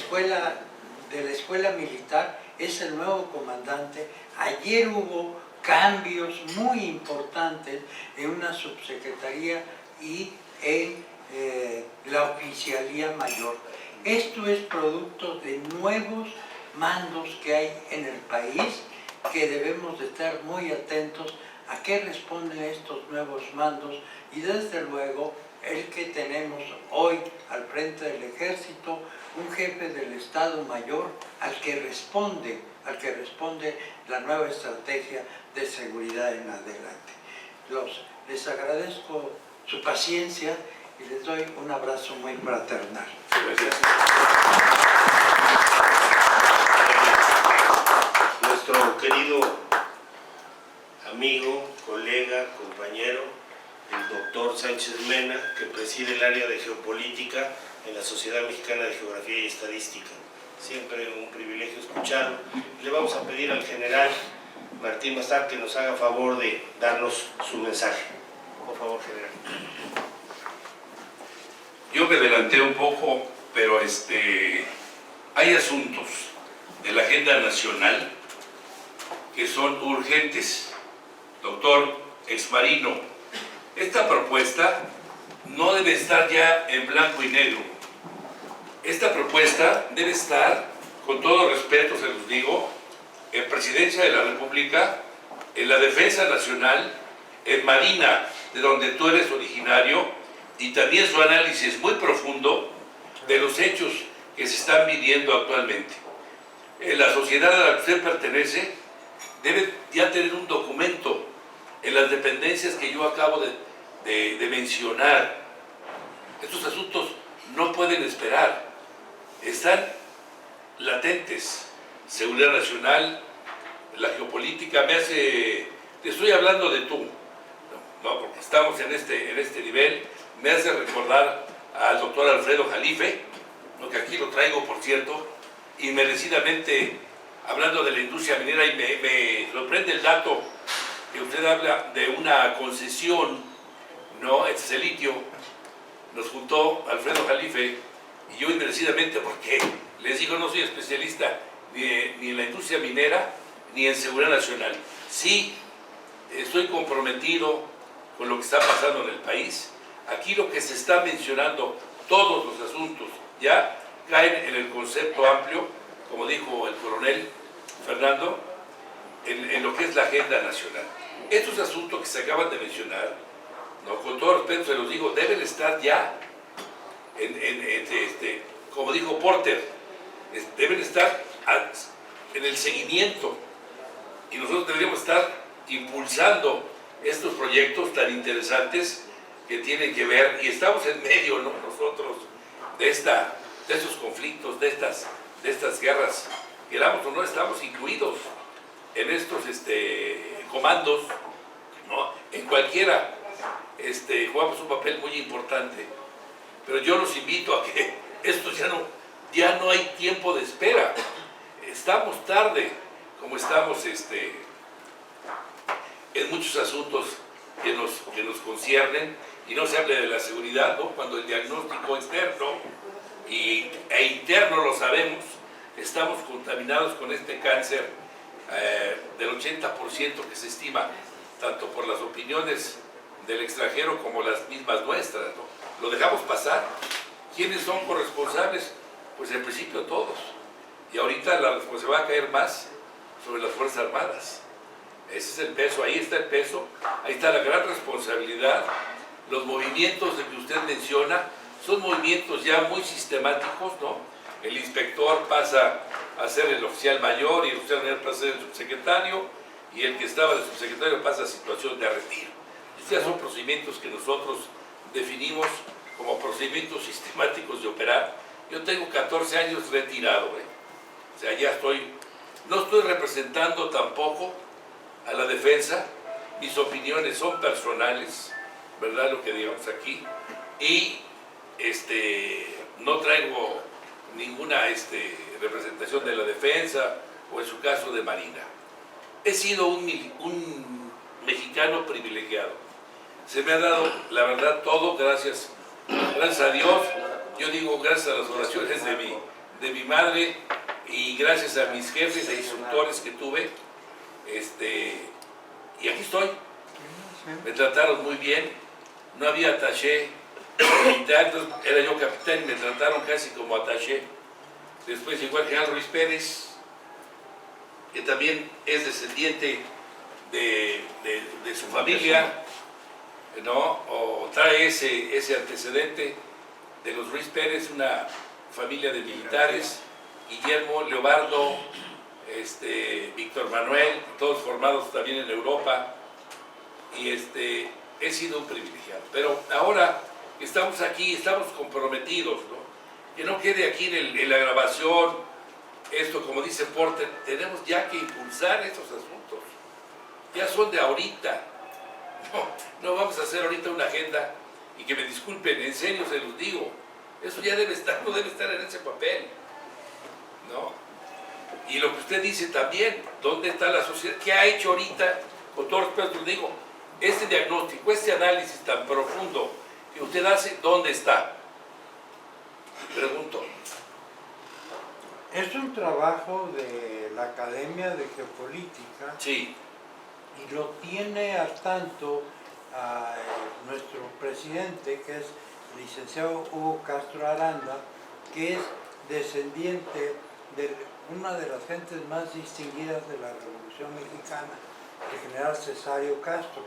escuela militar es el nuevo comandante. Ayer hubo cambios muy importantes en una subsecretaría y en la oficialía mayor. Esto es producto de nuevos mandos que hay en el país, que debemos de estar muy atentos a qué responden estos nuevos mandos, y desde luego el que tenemos hoy al frente del ejército, un jefe del Estado Mayor al que responde la nueva estrategia de seguridad en adelante. Les agradezco su paciencia y les doy un abrazo muy fraternal. Gracias. Nuestro querido amigo, colega, compañero, el doctor Sánchez Mena, que preside el área de geopolítica en la Sociedad Mexicana de Geografía y Estadística. Siempre un privilegio escucharlo. Le vamos a pedir al general Martín Massart que nos haga favor de darnos su mensaje. Por favor, general. Yo me adelanté un poco, pero hay asuntos de la agenda nacional que son urgentes. Doctor exmarino, esta propuesta no debe estar ya en blanco y negro. Esta propuesta debe estar, con todo respeto se los digo, en Presidencia de la República, en la Defensa Nacional, en Marina, de donde tú eres originario, y también su análisis muy profundo de los hechos que se están viviendo actualmente. La sociedad a la que usted pertenece debe ya tener un documento en las dependencias que yo acabo de mencionar. Estos asuntos no pueden esperar, están latentes. Seguridad nacional, la geopolítica, te estoy hablando de tú, no, porque estamos en este nivel. Me hace recordar al doctor Alfredo Jalife, que aquí lo traigo, por cierto, y merecidamente hablando de la industria minera, y me sorprende el dato que usted habla de una concesión, ¿no? Este es el litio. Nos juntó Alfredo Jalife y yo inmerecidamente, porque les digo, no soy especialista ni en la industria minera ni en seguridad nacional. Sí, estoy comprometido con lo que está pasando en el país. Aquí lo que se está mencionando, todos los asuntos ya caen en el concepto amplio, como dijo el coronel Fernando, en lo que es la agenda nacional. Estos asuntos que se acaban de mencionar, ¿no? Con todo respeto se los digo, deben estar ya, como dijo Porter, deben estar en el seguimiento, y nosotros deberíamos estar impulsando estos proyectos tan interesantes que tienen que ver, y estamos en medio, ¿no? Nosotros de estos conflictos, de estas guerras, queramos o no, estamos incluidos en estos comandos, ¿no? En cualquiera jugamos un papel muy importante, pero yo los invito a que esto ya no hay tiempo de espera. Estamos tarde, como estamos en muchos asuntos que nos conciernen, y no se hable de la seguridad, ¿no? Cuando el diagnóstico externo e interno lo sabemos, estamos contaminados con este cáncer del 80% que se estima, tanto por las opiniones del extranjero como las mismas nuestras, ¿no? Lo dejamos pasar. ¿Quiénes son corresponsables? Pues en principio todos. Y ahorita la responsabilidad va a caer más sobre las Fuerzas Armadas. Ese es el peso, ahí está el peso, ahí está la gran responsabilidad. Los movimientos de que usted menciona son movimientos ya muy sistemáticos, ¿no? El inspector pasa a ser el oficial mayor y el oficial mayor pasa a ser el subsecretario y el que estaba de subsecretario pasa a situación de retiro. Estos ya son procedimientos que nosotros definimos como procedimientos sistemáticos de operar. Yo tengo 14 años retirado, o sea, ya no estoy representando tampoco a la defensa, mis opiniones son personales, ¿verdad? Lo que digamos aquí, y no traigo ninguna representación de la defensa o en su caso de Marina. He sido un mexicano privilegiado. Se me ha dado, la verdad, todo gracias a Dios. Yo digo gracias a las oraciones de mi madre y gracias a mis jefes e instructores que tuve. Y aquí estoy. Me trataron muy bien. No había attaché militar, era yo capitán y me trataron casi como attaché. Después llegó el general Ruiz Pérez, que también es descendiente de su familia, ¿no? O trae ese antecedente de los Ruiz Pérez, una familia de militares, Guillermo, Leobardo, Víctor Manuel, todos formados también en Europa, y he sido un privilegiado. Pero ahora estamos aquí, estamos comprometidos, ¿no? Que no quede aquí en la grabación, esto como dice Porter, tenemos ya que impulsar estos asuntos, ya son de ahorita, no vamos a hacer ahorita una agenda, y que me disculpen, en serio se los digo, eso ya debe estar, no debe estar en ese papel, ¿no? Y lo que usted dice también, ¿dónde está la sociedad? ¿Qué ha hecho ahorita? Con todo respeto le digo, este diagnóstico, este análisis tan profundo que usted hace, ¿dónde está? Pregunto. Es un trabajo de la Academia de Geopolítica. Sí. Y lo tiene al tanto a nuestro presidente, que es el licenciado Hugo Castro Aranda, que es descendiente de una de las gentes más distinguidas de la Revolución Mexicana, el general Cesario Castro,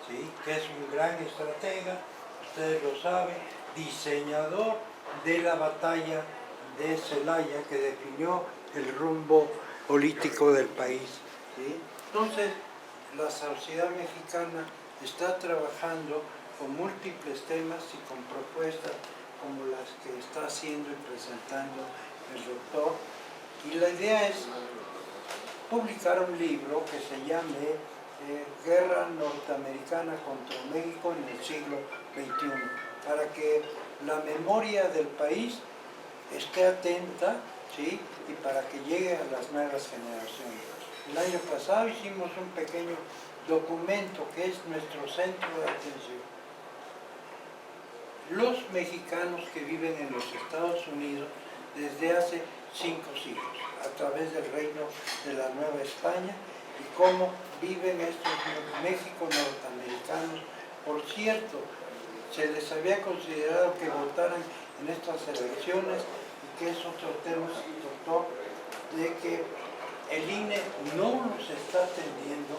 ¿sí? Que es un gran estratega, ustedes lo saben, diseñador de la batalla de Celaya, que definió el rumbo político del país, ¿sí? Entonces, la sociedad mexicana está trabajando con múltiples temas y con propuestas como las que está haciendo y presentando el doctor. Y la idea es publicar un libro que se llame Guerra Norteamericana contra México en el siglo XXI, para que la memoria del país esté atenta, ¿sí? Y para que llegue a las nuevas generaciones. El año pasado hicimos un pequeño documento que es nuestro centro de atención. Los mexicanos que viven en los Estados Unidos desde hace 5 siglos, a través del reino de la Nueva España, y cómo viven estos México norteamericanos. Por cierto, se les había considerado que votaran en estas elecciones, y que es otro tema, doctor, de que el INE no los está atendiendo,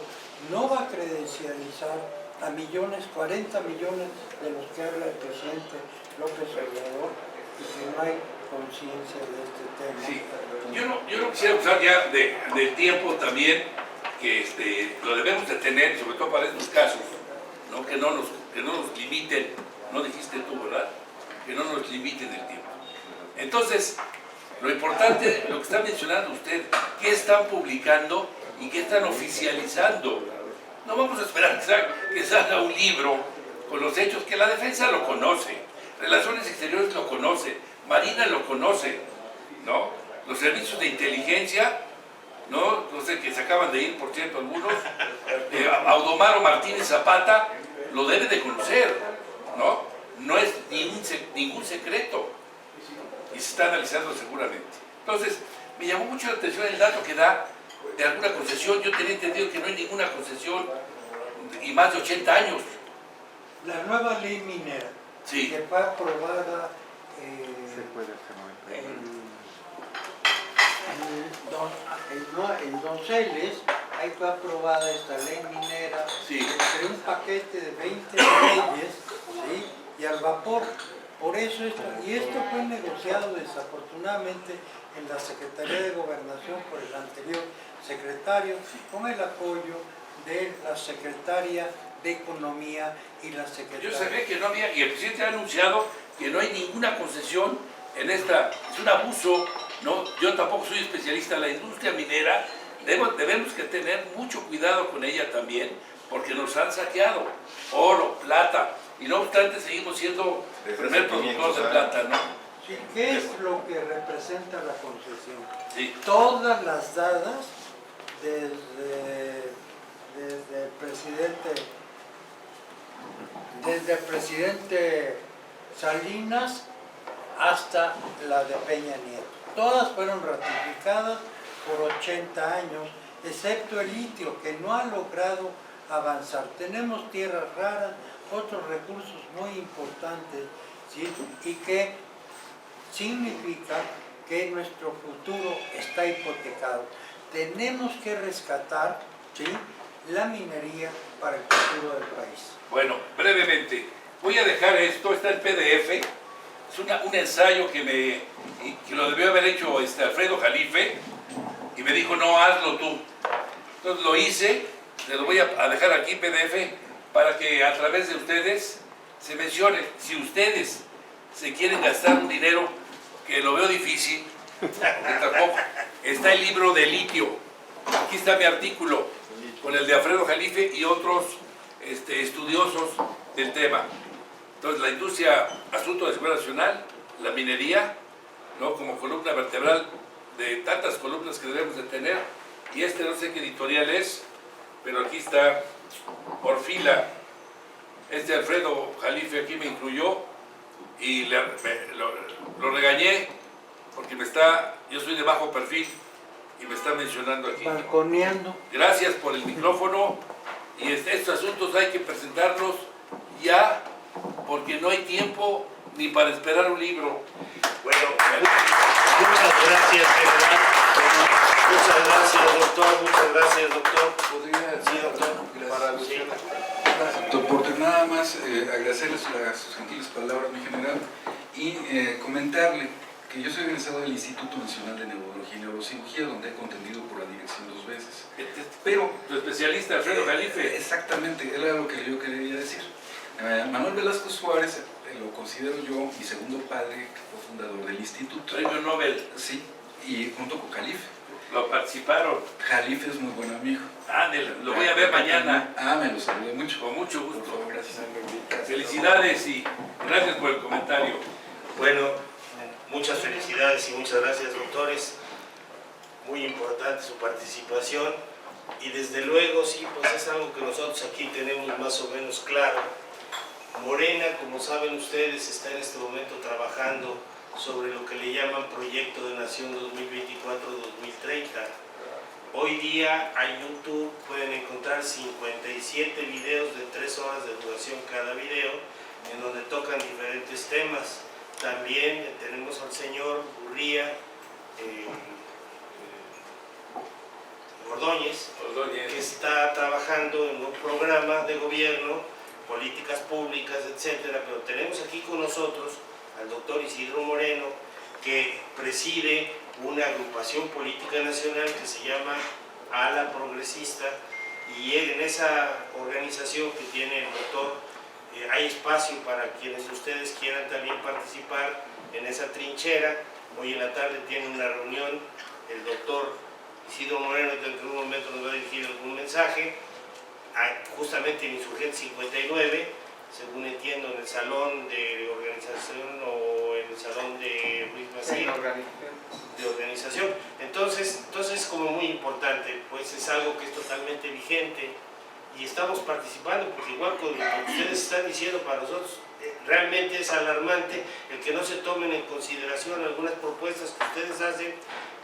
no va a credencializar a 40 millones de los que habla el presidente López Obrador, y que no hay conciencia de este tema. Sí. Yo no quisiera usar ya del tiempo también, que lo debemos de tener, sobre todo para estos casos, ¿no? Que no nos limiten, no dijiste tú, ¿verdad? Que no nos limiten el tiempo. Entonces, lo importante, lo que está mencionando usted, ¿qué están publicando y qué están oficializando? No vamos a esperar que salga un libro con los hechos, que la defensa lo conoce, Relaciones Exteriores lo conoce, Marina lo conoce, ¿no? Los servicios de inteligencia, ¿no? No sé, que se acaban de ir, por cierto, algunos, Audomaro Martínez Zapata lo debe de conocer, ¿no? No es ningún secreto, y se está analizando seguramente. Entonces, Me llamó mucho la atención el dato que da de alguna concesión. Yo tenía entendido que no hay ninguna concesión y más de 80 años. La nueva ley minera, Sí. que fue aprobada en Donceles, ahí fue aprobada esta ley minera, Sí. entre un paquete de 20 leyes, ¿sí? Y al vapor. Por eso esto fue negociado desafortunadamente en la Secretaría de Gobernación por el anterior secretario, con el apoyo de la secretaria de Economía y la secretaria... Yo sabía que no había, y el presidente ha anunciado que no hay ninguna concesión en esta, es un abuso, ¿no? Yo tampoco soy especialista en la industria minera, debemos que tener mucho cuidado con ella también, porque nos han saqueado oro, plata, y no obstante seguimos siendo el primer productor de plata, ¿no? Sí, ¿qué es lo que representa la concesión? Sí. Todas las dadas desde el presidente Salinas hasta la de Peña Nieto. Todas fueron ratificadas por 80 años, excepto el litio, que no ha logrado avanzar. Tenemos tierras raras, otros recursos muy importantes, ¿sí? Y que significa que nuestro futuro está hipotecado. Tenemos que rescatar, ¿sí?, la minería para el futuro del país. Bueno, brevemente, voy a dejar esto, está en PDF, es un ensayo que lo debió haber hecho Alfredo Jalife, y me dijo, no, hazlo tú. Entonces lo hice, se lo voy a dejar aquí en PDF, para que a través de ustedes se mencione, si ustedes se quieren gastar un dinero, que lo veo difícil, porque tampoco, está el libro de litio, aquí está mi artículo, con el de Alfredo Jalife y otros estudiosos del tema. Entonces, la industria, asunto de seguridad nacional, la minería, ¿no?, como columna vertebral de tantas columnas que debemos de tener, y no sé qué editorial es, pero aquí está por fila, Alfredo Jalife aquí me incluyó, y lo regañé, porque yo soy de bajo perfil, y me está mencionando aquí. Balconeando. Gracias por el micrófono, y estos asuntos hay que presentarlos ya, porque no hay tiempo ni para esperar un libro. Bueno, muchas gracias, general. Muchas gracias, doctor. Muchas gracias, doctor. ¿Podría? Sí, doctor. Doctor Porter, nada más agradecerles sus gentiles palabras, mi general, y comentarle que yo soy egresado del Instituto Nacional de Neurología y Neurocirugía, donde he contendido por la dirección 2 veces. Pero tu especialista, Alfredo Jalife. Exactamente, era lo que yo quería decir. Manuel Velasco Suárez lo considero yo mi segundo padre, que fue fundador del instituto. Premio Nobel. Sí, y junto con Jalife. Lo participaron. Jalife es muy buen amigo. Lo voy a ver mañana. Me lo saludo mucho. Con mucho gusto. Por favor, gracias. Felicidades y gracias por el comentario. Bueno, muchas felicidades y muchas gracias, doctores. Muy importante su participación. Y desde luego, sí, pues es algo que nosotros aquí tenemos más o menos claro. Morena, como saben ustedes, está en este momento trabajando sobre lo que le llaman Proyecto de Nación 2024-2030. Hoy día en YouTube pueden encontrar 57 videos de 3 horas de duración cada video, en donde tocan diferentes temas. También tenemos al señor Urría Ordóñez, que está trabajando en un programa de gobierno, políticas públicas, etcétera. Pero tenemos aquí con nosotros al doctor Isidro Moreno, que preside una agrupación política nacional que se llama Ala Progresista, y en esa organización que tiene el doctor hay espacio para quienes ustedes quieran también participar en esa trinchera. Hoy en la tarde tiene una reunión el doctor Isidro Moreno, que en un momento nos va a dirigir algún mensaje, justamente en Insurgente 59, según entiendo, en el salón de organización o en el salón de Luis Maciel, de organización. Entonces es como muy importante, pues es algo que es totalmente vigente y estamos participando, porque igual con lo que ustedes están diciendo, para nosotros realmente es alarmante el que no se tomen en consideración algunas propuestas que ustedes hacen,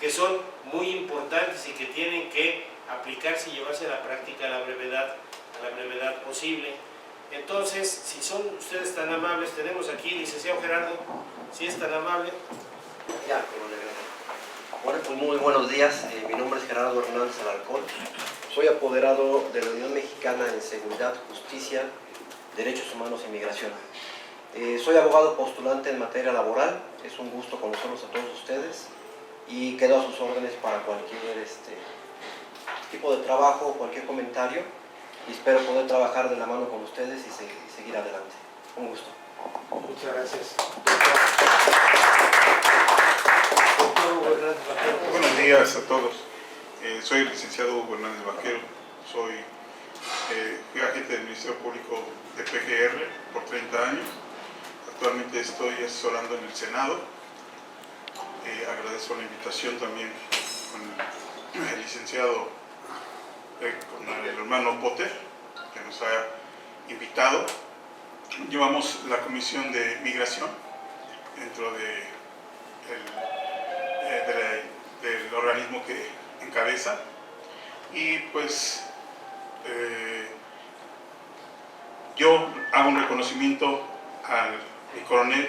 que son muy importantes y que tienen que aplicarse y llevarse a la práctica a la brevedad posible. Entonces, si son ustedes tan amables, tenemos aquí, licenciado Gerardo, si es tan amable. Ya, bueno, pues muy buenos días. Mi nombre es Gerardo Hernández Alarcón. Soy apoderado de la Unión Mexicana en Seguridad, Justicia, Derechos Humanos e Inmigración. Soy abogado postulante en materia laboral. Es un gusto conocerlos a todos ustedes y quedo a sus órdenes para cualquier tipo de trabajo o cualquier comentario, y espero poder trabajar de la mano con ustedes y seguir adelante. Un gusto. Muchas gracias. Buenos días a todos. Soy el licenciado Hugo Hernández Vaquero. Fui agente del Ministerio Público de PGR por 30 años. Actualmente estoy asesorando en el Senado. Agradezco la invitación también con el licenciado, con el hermano Potter, que nos ha invitado. Llevamos la Comisión de Migración dentro del organismo que encabeza, y pues yo hago un reconocimiento al coronel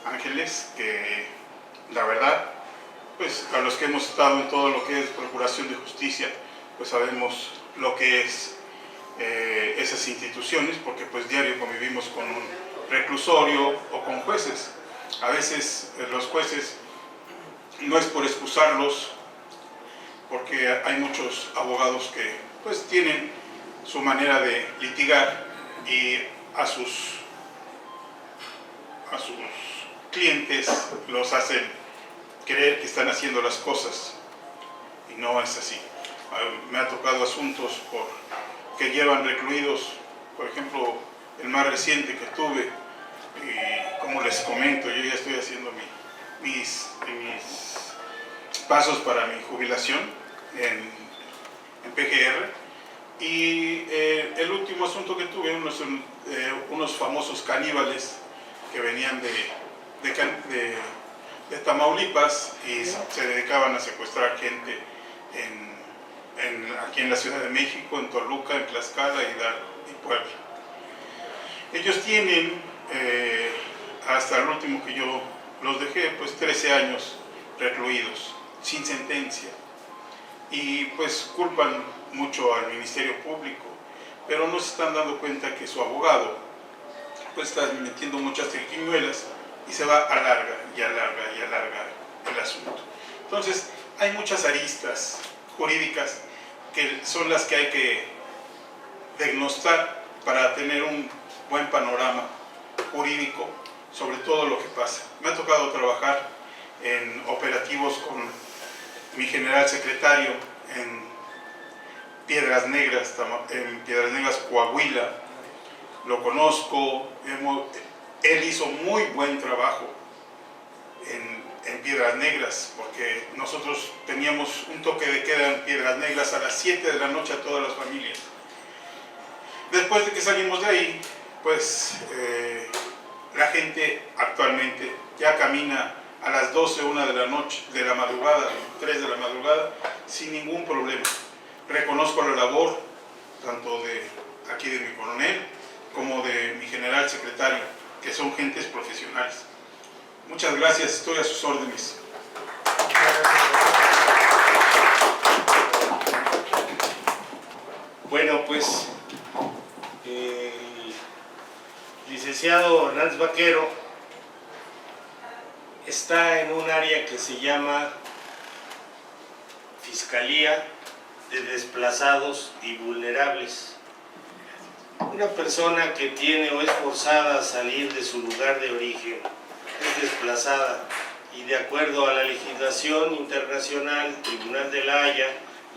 Ángeles, que la verdad, pues a los que hemos estado en todo lo que es procuración de justicia, pues sabemos lo que es esas instituciones, porque pues diario convivimos con un reclusorio o con jueces. A veces los jueces, no es por excusarlos, porque hay muchos abogados que pues tienen su manera de litigar y a sus clientes los hacen creer que están haciendo las cosas, y no es así. Me ha tocado asuntos que llevan recluidos, por ejemplo, el más reciente que tuve, y como les comento, yo ya estoy haciendo mis pasos para mi jubilación en PGR, y el último asunto que tuve, unos famosos caníbales que venían de Tamaulipas y se dedicaban a secuestrar gente aquí en la Ciudad de México, en Toluca, en Tlaxcala, Hidalgo y Puebla. Ellos tienen, hasta el último que yo los dejé, pues 13 años recluidos, sin sentencia, y pues culpan mucho al Ministerio Público, pero no se están dando cuenta que su abogado pues está metiendo muchas triquiñuelas y se va alarga y alarga y alarga el asunto. Entonces hay muchas aristas jurídicas que son las que hay que diagnosticar para tener un buen panorama jurídico sobre todo lo que pasa. Me ha tocado trabajar en operativos con mi general secretario en Piedras Negras, Coahuila. Lo conozco, él hizo muy buen trabajo en Piedras Negras, porque nosotros teníamos un toque de queda en Piedras Negras a las 7 de la noche a todas las familias. Después de que salimos de ahí, pues la gente actualmente ya camina a las 12, 1 de la noche, de la madrugada, 3 de la madrugada, sin ningún problema. Reconozco la labor tanto de aquí de mi coronel como de mi general secretario, que son gentes profesionales. Muchas gracias, estoy a sus órdenes. Bueno, pues el licenciado Hernández Vaquero está en un área que se llama Fiscalía de Desplazados y Vulnerables. Una persona que tiene o es forzada a salir de su lugar de origen, es desplazada, y de acuerdo a la legislación internacional, Tribunal de la Haya,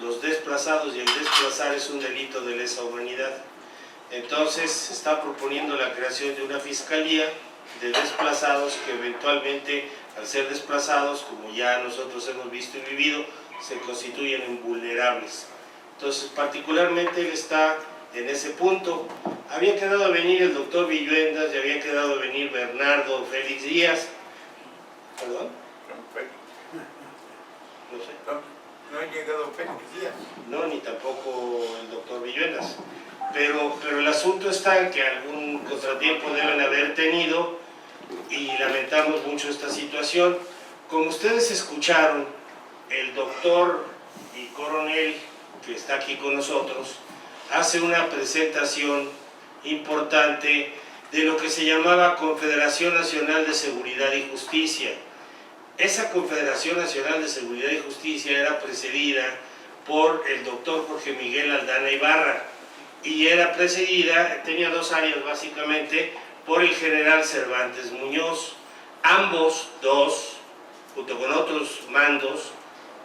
los desplazados y el desplazar es un delito de lesa humanidad. Entonces se está proponiendo la creación de una fiscalía de desplazados que eventualmente, al ser desplazados, como ya nosotros hemos visto y vivido, se constituyen en vulnerables. Entonces particularmente él está en ese punto. Había quedado de venir el doctor Villuendas y había quedado de venir Bernardo Félix Díaz. ¿Perdón? No sé. No ha llegado Félix Díaz. No, ni tampoco el doctor Villuendas. Pero el asunto está en que algún contratiempo deben haber tenido y lamentamos mucho esta situación. Como ustedes escucharon, el doctor y coronel que está aquí con nosotros hace una presentación importante de lo que se llamaba Confederación Nacional de Seguridad y Justicia. Esa Confederación Nacional de Seguridad y Justicia era precedida por el doctor Jorge Miguel Aldana Ibarra y era precedida, tenía dos áreas básicamente, por el general Cervantes Muñoz. Ambos dos, junto con otros mandos,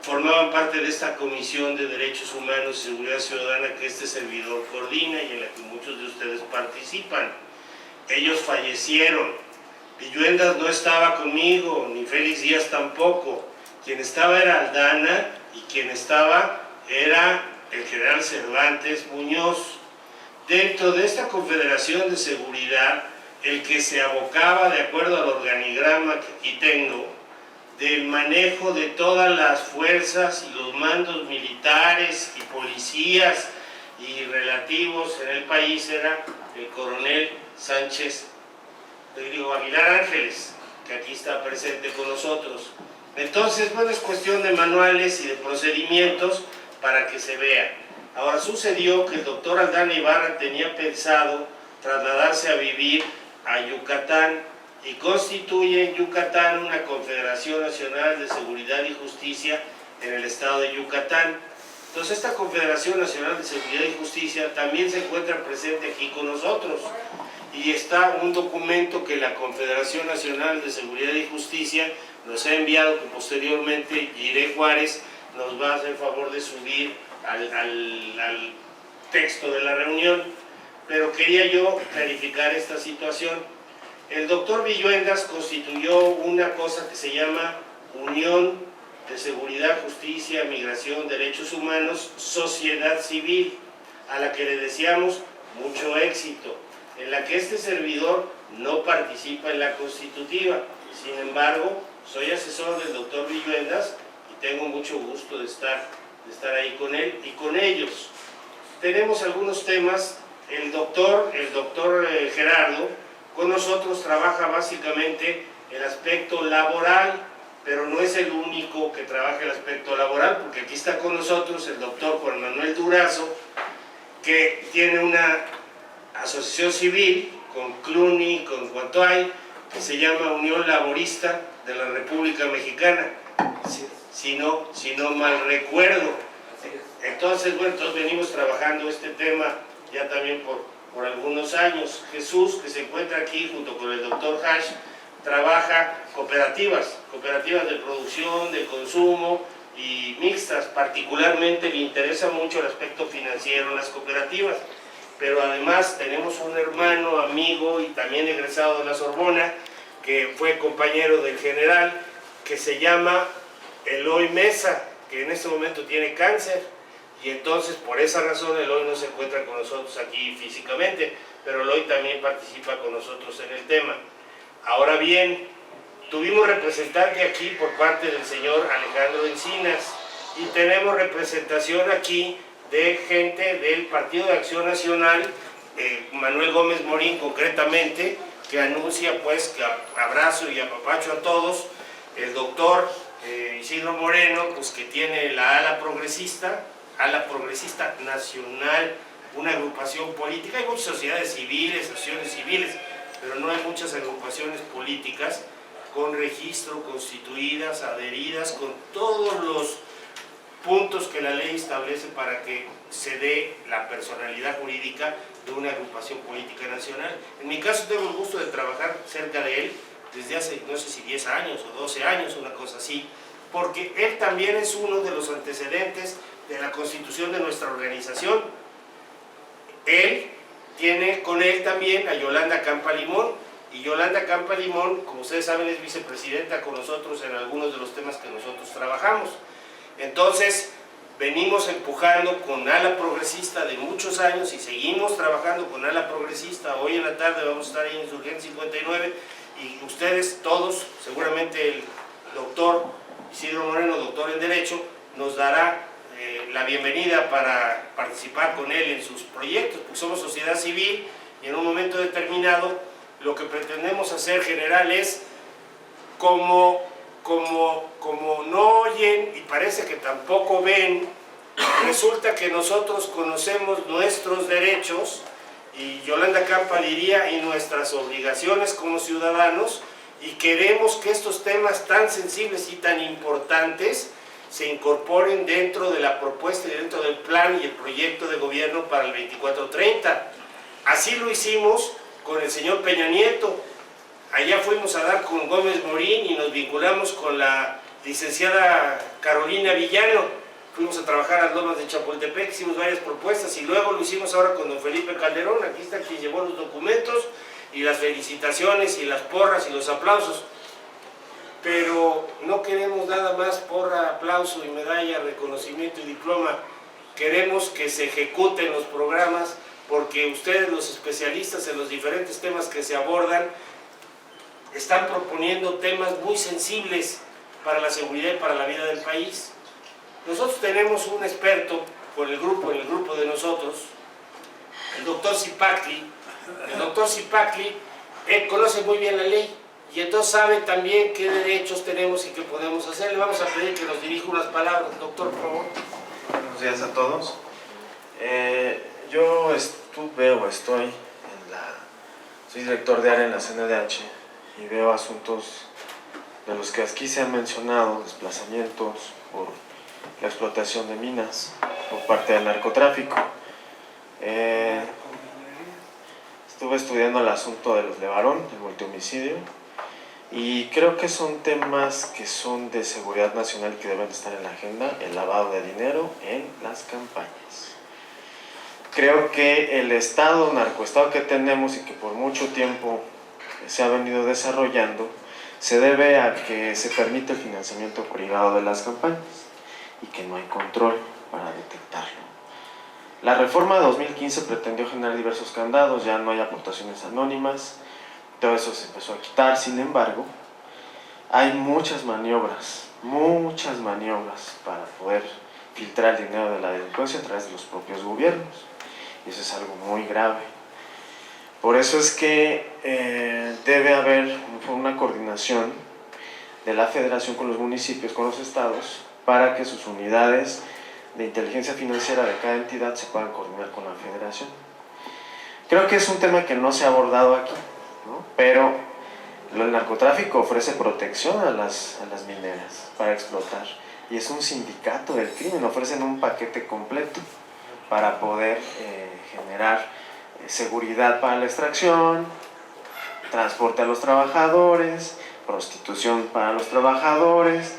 formaban parte de esta Comisión de Derechos Humanos y Seguridad Ciudadana que este servidor coordina y en la que muchos de ustedes participan. Ellos fallecieron. Villuendas no estaba conmigo, ni Félix Díaz tampoco. Quien estaba era Aldana y quien estaba era el general Cervantes Muñoz. Dentro de esta Confederación de Seguridad, el que se abocaba, de acuerdo al organigrama que aquí tengo, del manejo de todas las fuerzas y los mandos militares y policías y relativos en el país era el coronel Aguilar Ángeles, que aquí está presente con nosotros. Entonces, bueno, es cuestión de manuales y de procedimientos para que se vea. Ahora, sucedió que el doctor Aldana Ibarra tenía pensado trasladarse a vivir a Yucatán y constituye en Yucatán una Confederación Nacional de Seguridad y Justicia en el estado de Yucatán. Entonces, esta Confederación Nacional de Seguridad y Justicia también se encuentra presente aquí con nosotros. Y está un documento que la Confederación Nacional de Seguridad y Justicia nos ha enviado, que posteriormente Iré Juárez nos va a hacer favor de subir al texto de la reunión. Pero quería yo clarificar esta situación. El doctor Villuendas constituyó una cosa que se llama Unión de Seguridad, Justicia, Migración, Derechos Humanos, Sociedad Civil, a la que le deseamos mucho éxito, en la que este servidor no participa en la constitutiva. Sin embargo, soy asesor del doctor Villuendas y tengo mucho gusto de estar ahí con él y con ellos. Tenemos algunos temas. El doctor Gerardo con nosotros trabaja básicamente el aspecto laboral, pero no es el único que trabaja el aspecto laboral, porque aquí está con nosotros el doctor Juan Manuel Durazo, que tiene una asociación civil con Cluny, con Guatuay, que se llama Unión Laborista de la República Mexicana, si no mal recuerdo. Entonces, bueno, venimos trabajando este tema ya también por algunos años. Jesús, que se encuentra aquí junto con el doctor Hash, trabaja cooperativas de producción, de consumo y mixtas. Particularmente le interesa mucho el aspecto financiero en las cooperativas. Pero además tenemos un hermano, amigo y también egresado de la Sorbona, que fue compañero del general, que se llama Eloy Mesa, que en este momento tiene cáncer. Y entonces, por esa razón, Eloy no se encuentra con nosotros aquí físicamente, pero Eloy también participa con nosotros en el tema. Ahora bien, tuvimos representante aquí por parte del señor Alejandro Encinas, y tenemos representación aquí de gente del Partido de Acción Nacional, Manuel Gómez Morín concretamente, que anuncia pues que abrazo y apapacho a todos. El doctor Isidro Moreno, pues que tiene la ala progresista nacional, una agrupación política. Hay muchas sociedades civiles, asociaciones civiles, pero no hay muchas agrupaciones políticas con registro, constituidas, adheridas, con todos los puntos que la ley establece para que se dé la personalidad jurídica de una agrupación política nacional. En mi caso tengo el gusto de trabajar cerca de él desde hace, no sé si 10 años o 12 años, una cosa así, porque él también es uno de los antecedentes de la constitución de nuestra organización. Él tiene con él también a Yolanda Campa Limón, y Yolanda Campa Limón, como ustedes saben, es vicepresidenta con nosotros en algunos de los temas que nosotros trabajamos. Entonces, venimos empujando con ala progresista de muchos años y seguimos trabajando con ala progresista. Hoy en la tarde vamos a estar ahí en Insurgente 59 y ustedes todos, seguramente el doctor Isidro Moreno, doctor en Derecho, nos dará la bienvenida para participar con él en sus proyectos, porque somos sociedad civil y en un momento determinado lo que pretendemos hacer, general, es como no oyen y parece que tampoco ven, resulta que nosotros conocemos nuestros derechos y Yolanda Campa diría y nuestras obligaciones como ciudadanos, y queremos que estos temas tan sensibles y tan importantes se incorporen dentro de la propuesta y dentro del plan y el proyecto de gobierno para el 24-30. Así lo hicimos con el señor Peña Nieto. Allá fuimos a dar con Gómez Morín y nos vinculamos con la licenciada Carolina Villano. Fuimos a trabajar a Lomas de Chapultepec, hicimos varias propuestas y luego lo hicimos ahora con don Felipe Calderón. Aquí está quien llevó los documentos y las felicitaciones y las porras y los aplausos. Pero no queremos nada más porra, aplauso y medalla, reconocimiento y diploma. Queremos que se ejecuten los programas porque ustedes, los especialistas en los diferentes temas que se abordan, están proponiendo temas muy sensibles para la seguridad y para la vida del país. Nosotros tenemos un experto en el grupo de nosotros, el doctor Zipacli. El doctor Zipacli conoce muy bien la ley y entonces sabe también qué derechos tenemos y qué podemos hacer. Le vamos a pedir que nos dirija unas palabras. Doctor, por favor. Buenos días a todos. Yo soy director de área en la CNDH y veo asuntos de los que aquí se han mencionado, desplazamientos por la explotación de minas por parte del narcotráfico. Estuve estudiando el asunto de los Levarón, el multihomicidio, y creo que son temas que son de seguridad nacional que deben estar en la agenda, el lavado de dinero en las campañas. Creo que el narcoestado que tenemos y que por mucho tiempo se ha venido desarrollando, se debe a que se permite el financiamiento privado de las campañas y que no hay control para detectarlo. La reforma de 2015 pretendió generar diversos candados, ya no hay aportaciones anónimas, todo eso se empezó a quitar. Sin embargo, hay muchas maniobras para poder filtrar el dinero de la delincuencia a través de los propios gobiernos, y eso es algo muy grave. Por eso es que debe haber una coordinación de la federación con los municipios, con los estados, para que sus unidades de inteligencia financiera de cada entidad se puedan coordinar con la federación. Creo que es un tema que no se ha abordado aquí, ¿no? Pero el narcotráfico ofrece protección a las mineras para explotar, y es un sindicato del crimen, ofrecen un paquete completo para poder generar seguridad para la extracción, transporte a los trabajadores, prostitución para los trabajadores,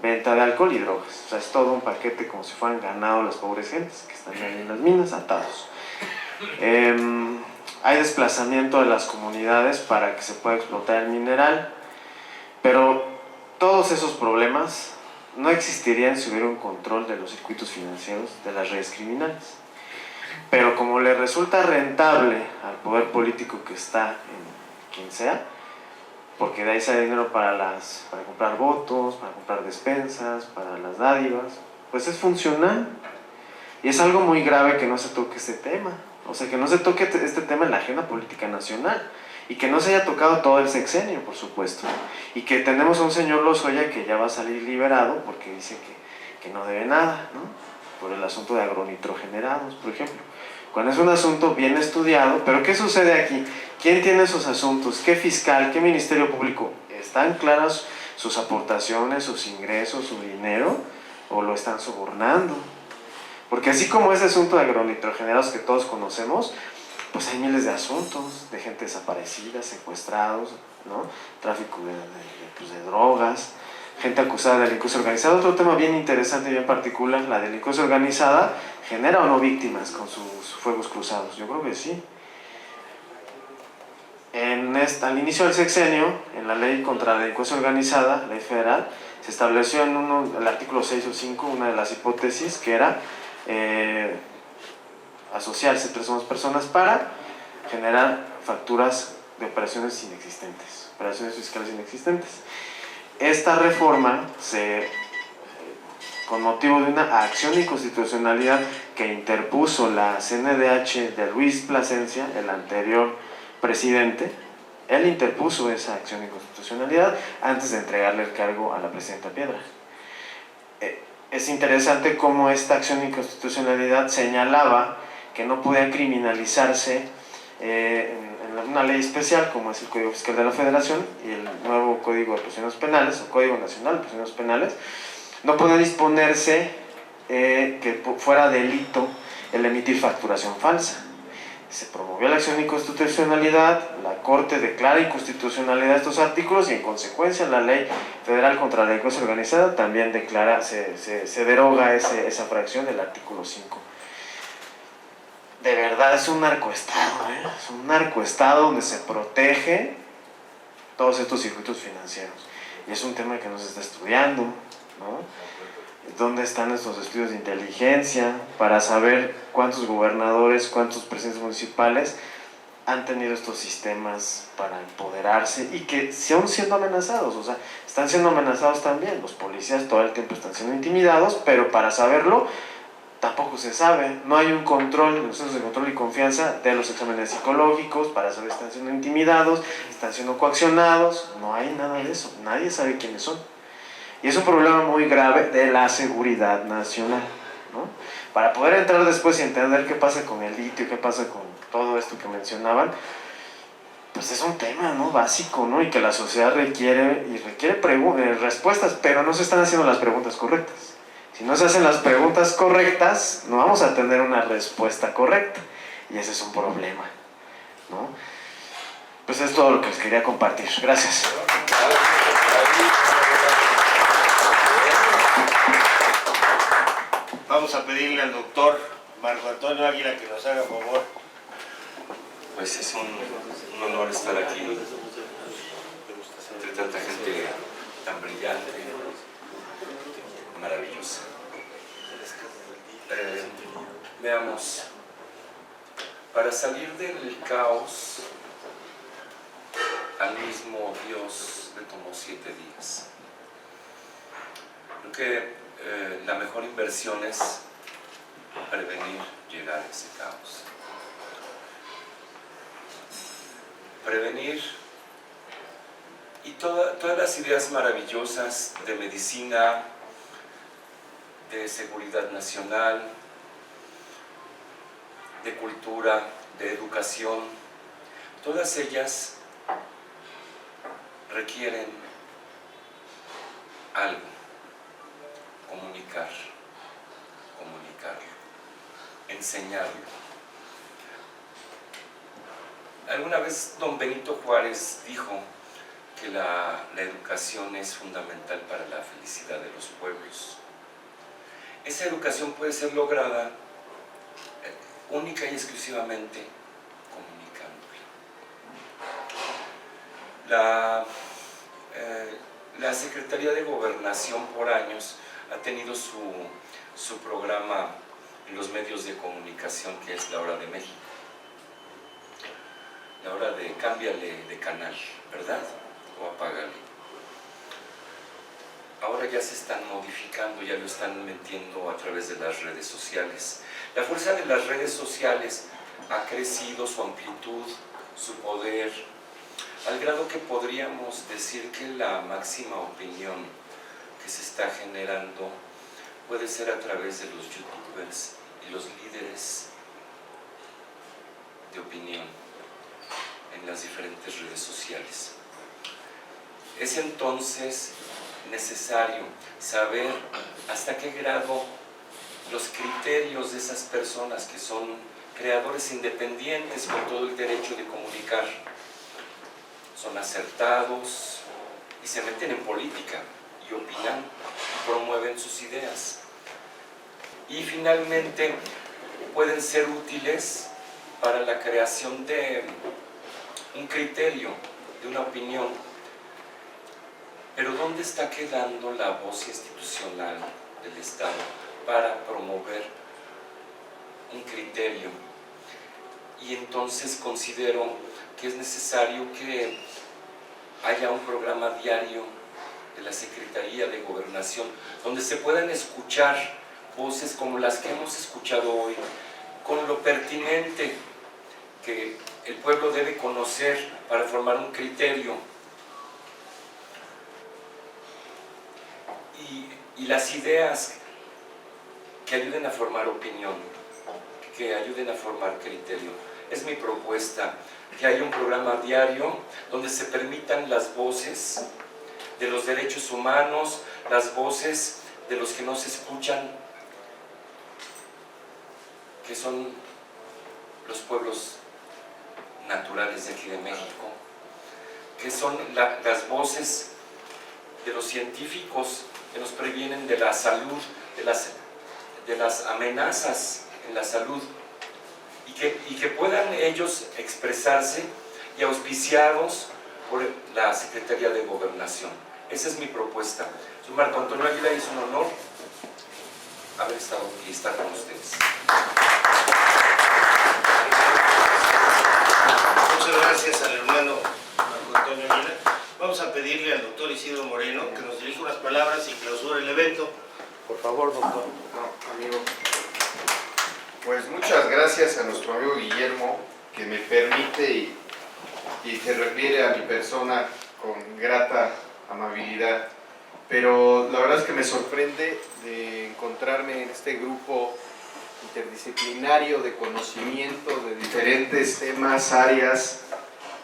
venta de alcohol y drogas. O sea, es todo un paquete como si fueran ganado las pobres gentes que están ahí en las minas atados. Hay desplazamiento de las comunidades para que se pueda explotar el mineral, pero todos esos problemas no existirían si hubiera un control de los circuitos financieros de las redes criminales. Pero como le resulta rentable al poder político que está en quien sea, porque de ahí sale dinero para comprar votos, para comprar despensas, para las dádivas, pues es funcional. Y es algo muy grave que no se toque este tema. O sea, que no se toque este tema en la agenda política nacional. Y que no se haya tocado todo el sexenio, por supuesto. Y que tenemos a un señor Lozoya que ya va a salir liberado porque dice que no debe nada, ¿no? Por el asunto de agronitrogenerados, por ejemplo. Cuando es un asunto bien estudiado, pero ¿qué sucede aquí? ¿Quién tiene esos asuntos? ¿Qué fiscal? ¿Qué ministerio público? ¿Están claras sus aportaciones, sus ingresos, su dinero? ¿O lo están sobornando? Porque así como ese asunto de agronitrogenerados que todos conocemos, pues hay miles de asuntos, de gente desaparecida, secuestrados, ¿no? Tráfico de drogas, gente acusada de delincuencia organizada. Otro tema bien interesante y bien particular, la delincuencia organizada, ¿genera o no víctimas con sus fuegos cruzados? Yo creo que sí. Al inicio del sexenio, en la ley contra la delincuencia organizada, ley federal, se estableció en el artículo 6 o 5 una de las hipótesis que era asociarse tres o más personas para generar facturas de operaciones inexistentes, operaciones fiscales inexistentes. Esta reforma con motivo de una acción de inconstitucionalidad que interpuso la CNDH de Luis Plasencia, el anterior presidente, él interpuso esa acción de inconstitucionalidad antes de entregarle el cargo a la presidenta Piedra. Es interesante cómo esta acción de inconstitucionalidad señalaba que no podía criminalizarse en una ley especial como es el Código Fiscal de la Federación y el nuevo Código de Procedimientos Penales o Código Nacional de Procedimientos Penales. No podía disponerse que fuera delito el emitir facturación falsa. Se promovió la acción de inconstitucionalidad, la Corte declara inconstitucionalidad de estos artículos y en consecuencia la Ley Federal contra la Delincuencia Organizada también declara, se deroga esa fracción del artículo 5. De verdad es un narcoestado, es un narcoestado donde se protege todos estos circuitos financieros. Y es un tema que nos está estudiando, ¿no? ¿Dónde están estos estudios de inteligencia para saber cuántos gobernadores, cuántos presidentes municipales han tenido estos sistemas para empoderarse y que siguen siendo amenazados? O sea, están siendo amenazados también. Los policías todo el tiempo están siendo intimidados, pero para saberlo tampoco se sabe. No hay un control, los centros de control y confianza de los exámenes psicológicos para saber si están siendo intimidados, están siendo coaccionados. No hay nada de eso. Nadie sabe quiénes son. Y es un problema muy grave de la seguridad nacional, ¿no? Para poder entrar después y entender qué pasa con el litio, qué pasa con todo esto que mencionaban, pues es un tema, ¿no?, básico, ¿no? Y que la sociedad requiere respuestas, pero no se están haciendo las preguntas correctas. Si no se hacen las preguntas correctas, no vamos a tener una respuesta correcta. Y ese es un problema, ¿no? Pues es todo lo que les quería compartir. Gracias. Vamos a pedirle al doctor Marco Antonio Águila que nos haga favor. Pues es un honor estar aquí entre tanta gente tan brillante, maravillosa. Veamos, para salir del caos, al mismo Dios le tomó 7 días. Creo que la mejor inversión es prevenir llegar a ese caos. Prevenir y todas las ideas maravillosas de medicina, de seguridad nacional, de cultura, de educación, todas ellas requieren algo. Comunicarlo, enseñarlo. Alguna vez don Benito Juárez dijo que la educación es fundamental para la felicidad de los pueblos. Esa educación puede ser lograda única y exclusivamente comunicándola. La Secretaría de Gobernación por años ha tenido su programa en los medios de comunicación, que es La Hora de México. La hora de cámbiale de canal, ¿verdad? O apágale. Ahora ya se están modificando, ya lo están metiendo a través de las redes sociales. La fuerza de las redes sociales ha crecido, su amplitud, su poder, al grado que podríamos decir que la máxima opinión que se está generando puede ser a través de los youtubers y los líderes de opinión en las diferentes redes sociales. Es entonces necesario saber hasta qué grado los criterios de esas personas que son creadores independientes con todo el derecho de comunicar son acertados y se meten en política y opinan y promueven sus ideas. Y finalmente pueden ser útiles para la creación de un criterio, de una opinión. Pero ¿dónde está quedando la voz institucional del Estado para promover un criterio? Y entonces considero que es necesario que haya un programa diario de la Secretaría de Gobernación donde se puedan escuchar voces como las que hemos escuchado hoy, con lo pertinente que el pueblo debe conocer para formar un criterio. Y las ideas que ayuden a formar opinión, que ayuden a formar criterio. Es mi propuesta, que haya un programa diario donde se permitan las voces de los derechos humanos, las voces de los que no se escuchan, que son los pueblos naturales de aquí de México, que son las voces de los científicos que nos previenen de la salud, de las amenazas en la salud, y que puedan ellos expresarse y auspiciados por la Secretaría de Gobernación. Esa es mi propuesta. Soy Marco Antonio Águila y es un honor haber estado aquí y estar con ustedes. Muchas gracias al hermano Marco Antonio Águila. Vamos a pedirle al doctor Isidro Moreno que nos dirija unas palabras y clausure el evento. Por favor, doctor. No, amigo. Pues muchas gracias a nuestro amigo Guillermo, que me permite y se refiere a mi persona con grata amabilidad. Pero la verdad es que me sorprende de encontrarme en este grupo interdisciplinario de conocimiento de diferentes temas, áreas,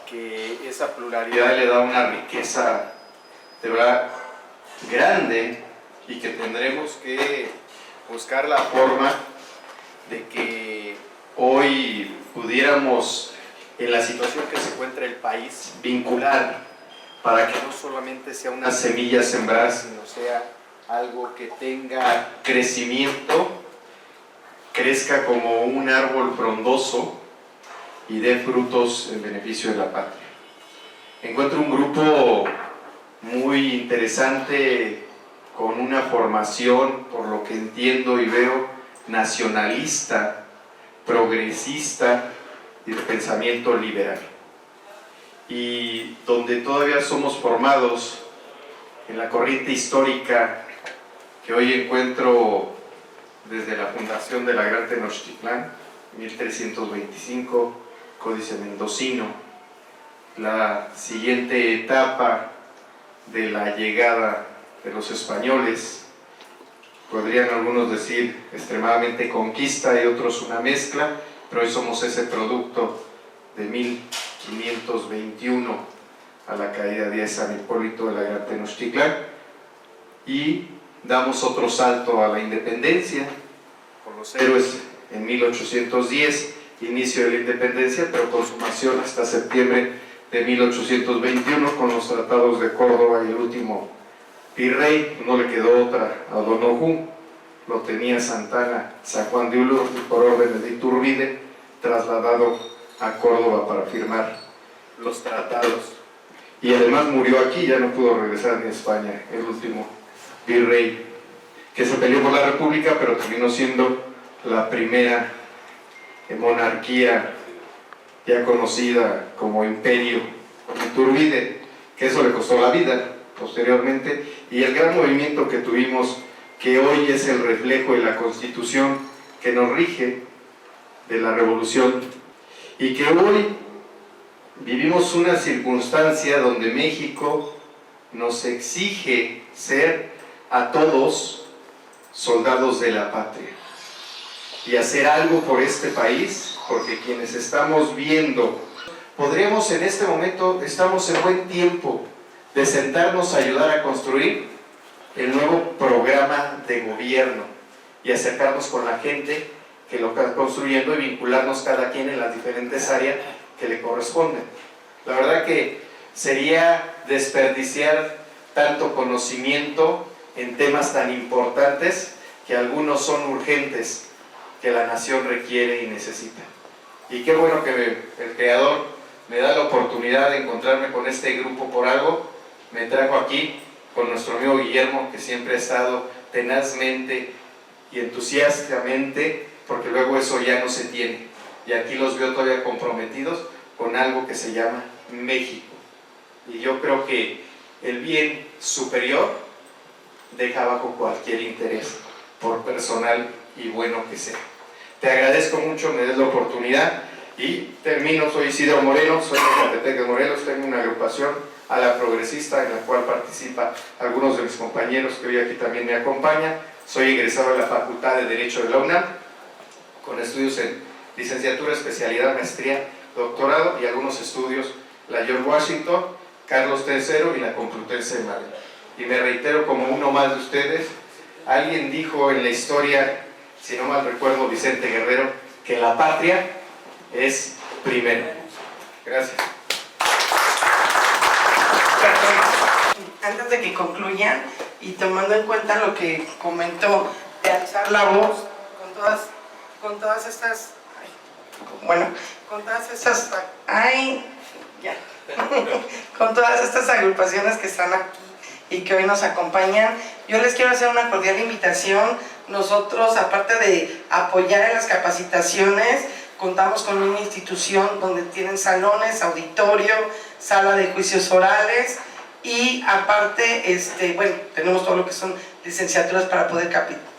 que esa pluralidad le da una riqueza de verdad grande y que tendremos que buscar la forma de que hoy pudiéramos, en la situación que se encuentra el país, vincular para que no solamente sea una semilla sembrar, sino sea algo que tenga crecimiento, crezca como un árbol frondoso y dé frutos en beneficio de la patria. Encuentro un grupo muy interesante, con una formación, por lo que entiendo y veo, nacionalista, progresista y de pensamiento liberal. Y donde todavía somos formados en la corriente histórica que hoy encuentro desde la fundación de la Gran Tenochtitlán, 1325, Códice Mendocino, la siguiente etapa de la llegada de los españoles, podrían algunos decir extremadamente conquista y otros una mezcla, pero hoy somos ese producto de 1521 a la caída de San Hipólito de la Gran Tenochtitlán, y damos otro salto a la independencia con los héroes en 1810, inicio de la independencia, pero consumación hasta septiembre de 1821 con los tratados de Córdoba y el último virrey. No le quedó otra a Don Ojú, lo tenía Santana, San Juan de Ulúa, y por orden de Iturbide trasladado a Córdoba para firmar los tratados, y además murió aquí, ya no pudo regresar ni a España, el último virrey que se peleó por la República, pero terminó siendo la primera monarquía ya conocida como imperio Iturbide, que eso le costó la vida posteriormente, y el gran movimiento que tuvimos, que hoy es el reflejo de la Constitución que nos rige, de la Revolución, y que hoy vivimos una circunstancia donde México nos exige ser a todos soldados de la patria y hacer algo por este país, porque quienes estamos viendo, podríamos en este momento, estamos en buen tiempo de sentarnos a ayudar a construir el nuevo programa de gobierno y acercarnos con la gente que lo está construyendo y vincularnos cada quien en las diferentes áreas que le corresponden. La verdad que sería desperdiciar tanto conocimiento en temas tan importantes, que algunos son urgentes, que la nación requiere y necesita. Y qué bueno que el Creador me da la oportunidad de encontrarme con este grupo por algo, me trajo aquí con nuestro amigo Guillermo, que siempre ha estado tenazmente y entusiastamente, porque luego eso ya no se tiene, y aquí los veo todavía comprometidos con algo que se llama México. Y yo creo que el bien superior deja abajo cualquier interés, por personal y bueno que sea. Te agradezco mucho, me des la oportunidad y termino. Soy Isidro Moreno, soy de Zacatepec de Morelos, tengo una agrupación a la progresista en la cual participan algunos de mis compañeros que hoy aquí también me acompañan. Soy egresado de la Facultad de Derecho de la UNAM, con estudios en licenciatura, especialidad, maestría, doctorado y algunos estudios, la George Washington, Carlos III y la Complutense de Madrid. Y me reitero como uno más de ustedes, alguien dijo en la historia, si no mal recuerdo, Vicente Guerrero, que la patria es primero. Gracias. Antes de que concluyan y tomando en cuenta lo que comentó de alzar la voz con todas estas agrupaciones que están aquí y que hoy nos acompañan, yo les quiero hacer una cordial invitación. Nosotros, aparte de apoyar en las capacitaciones, contamos con una institución donde tienen salones, auditorio, sala de juicios orales y aparte, tenemos todo lo que son licenciaturas para poder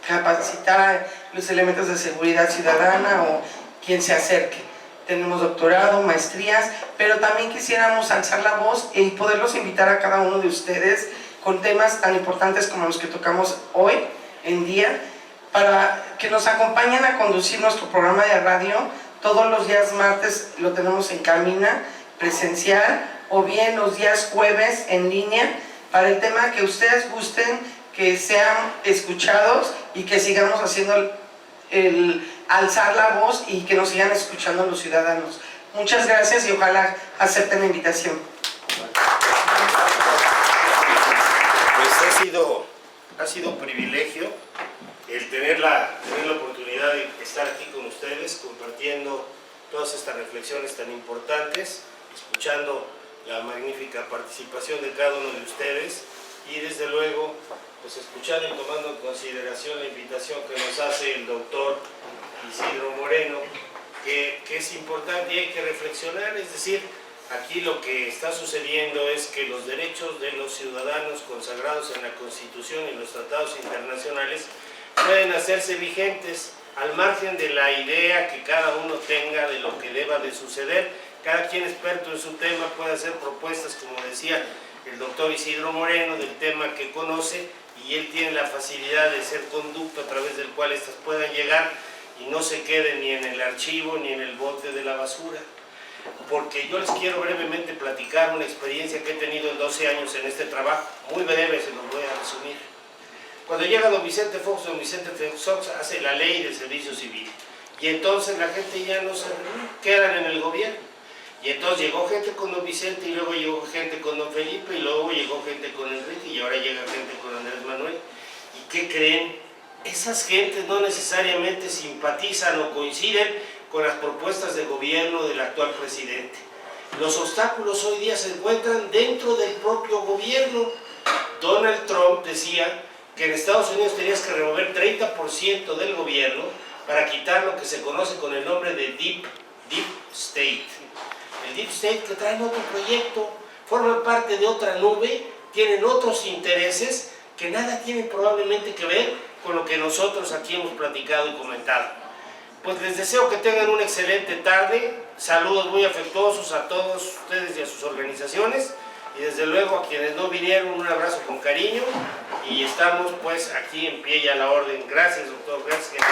capacitar a los elementos de seguridad ciudadana o quien se acerque. Tenemos doctorado, maestrías, pero también quisiéramos alzar la voz y poderlos invitar a cada uno de ustedes con temas tan importantes como los que tocamos hoy en día, para que nos acompañen a conducir nuestro programa de radio. Todos los días martes lo tenemos en cabina presencial o bien los días jueves en línea, para el tema que ustedes gusten, que sean escuchados y que sigamos haciendo el alzar la voz y que nos sigan escuchando los ciudadanos. Muchas gracias y ojalá acepten la invitación. Pues ha sido un privilegio el tener la oportunidad de estar aquí con ustedes, compartiendo todas estas reflexiones tan importantes, escuchando la magnífica participación de cada uno de ustedes y desde luego pues escuchando y tomando en consideración la invitación que nos hace el doctor Isidro Moreno, que es importante y hay que reflexionar. Es decir, aquí lo que está sucediendo es que los derechos de los ciudadanos consagrados en la Constitución y los tratados internacionales pueden hacerse vigentes al margen de la idea que cada uno tenga de lo que deba de suceder. Cada quien experto en su tema puede hacer propuestas, como decía el doctor Isidro Moreno, del tema que conoce, y él tiene la facilidad de ser conducto a través del cual estas puedan llegar y no se queden ni en el archivo ni en el bote de la basura. Porque yo les quiero brevemente platicar una experiencia que he tenido en 12 años en este trabajo, muy breve, se los voy a resumir. Cuando llega don Vicente Fox hace la ley de servicio civil y entonces la gente ya no se quedan en el gobierno. Y entonces llegó gente con don Vicente y luego llegó gente con don Felipe y luego llegó gente con Enrique y ahora llega gente con Andrés Manuel. ¿Y qué creen? Esas gentes no necesariamente simpatizan o coinciden con las propuestas de gobierno del actual presidente. Los obstáculos hoy día se encuentran dentro del propio gobierno. Donald Trump decía que en Estados Unidos tenías que remover 30% del gobierno para quitar lo que se conoce con el nombre de Deep State. El Deep State, que traen otro proyecto, forman parte de otra nube, tienen otros intereses que nada tienen probablemente que ver con lo que nosotros aquí hemos platicado y comentado. Pues les deseo que tengan una excelente tarde, saludos muy afectuosos a todos ustedes y a sus organizaciones, y desde luego a quienes no vinieron, un abrazo con cariño, y estamos pues aquí en pie y a la orden. Gracias, doctor, gracias.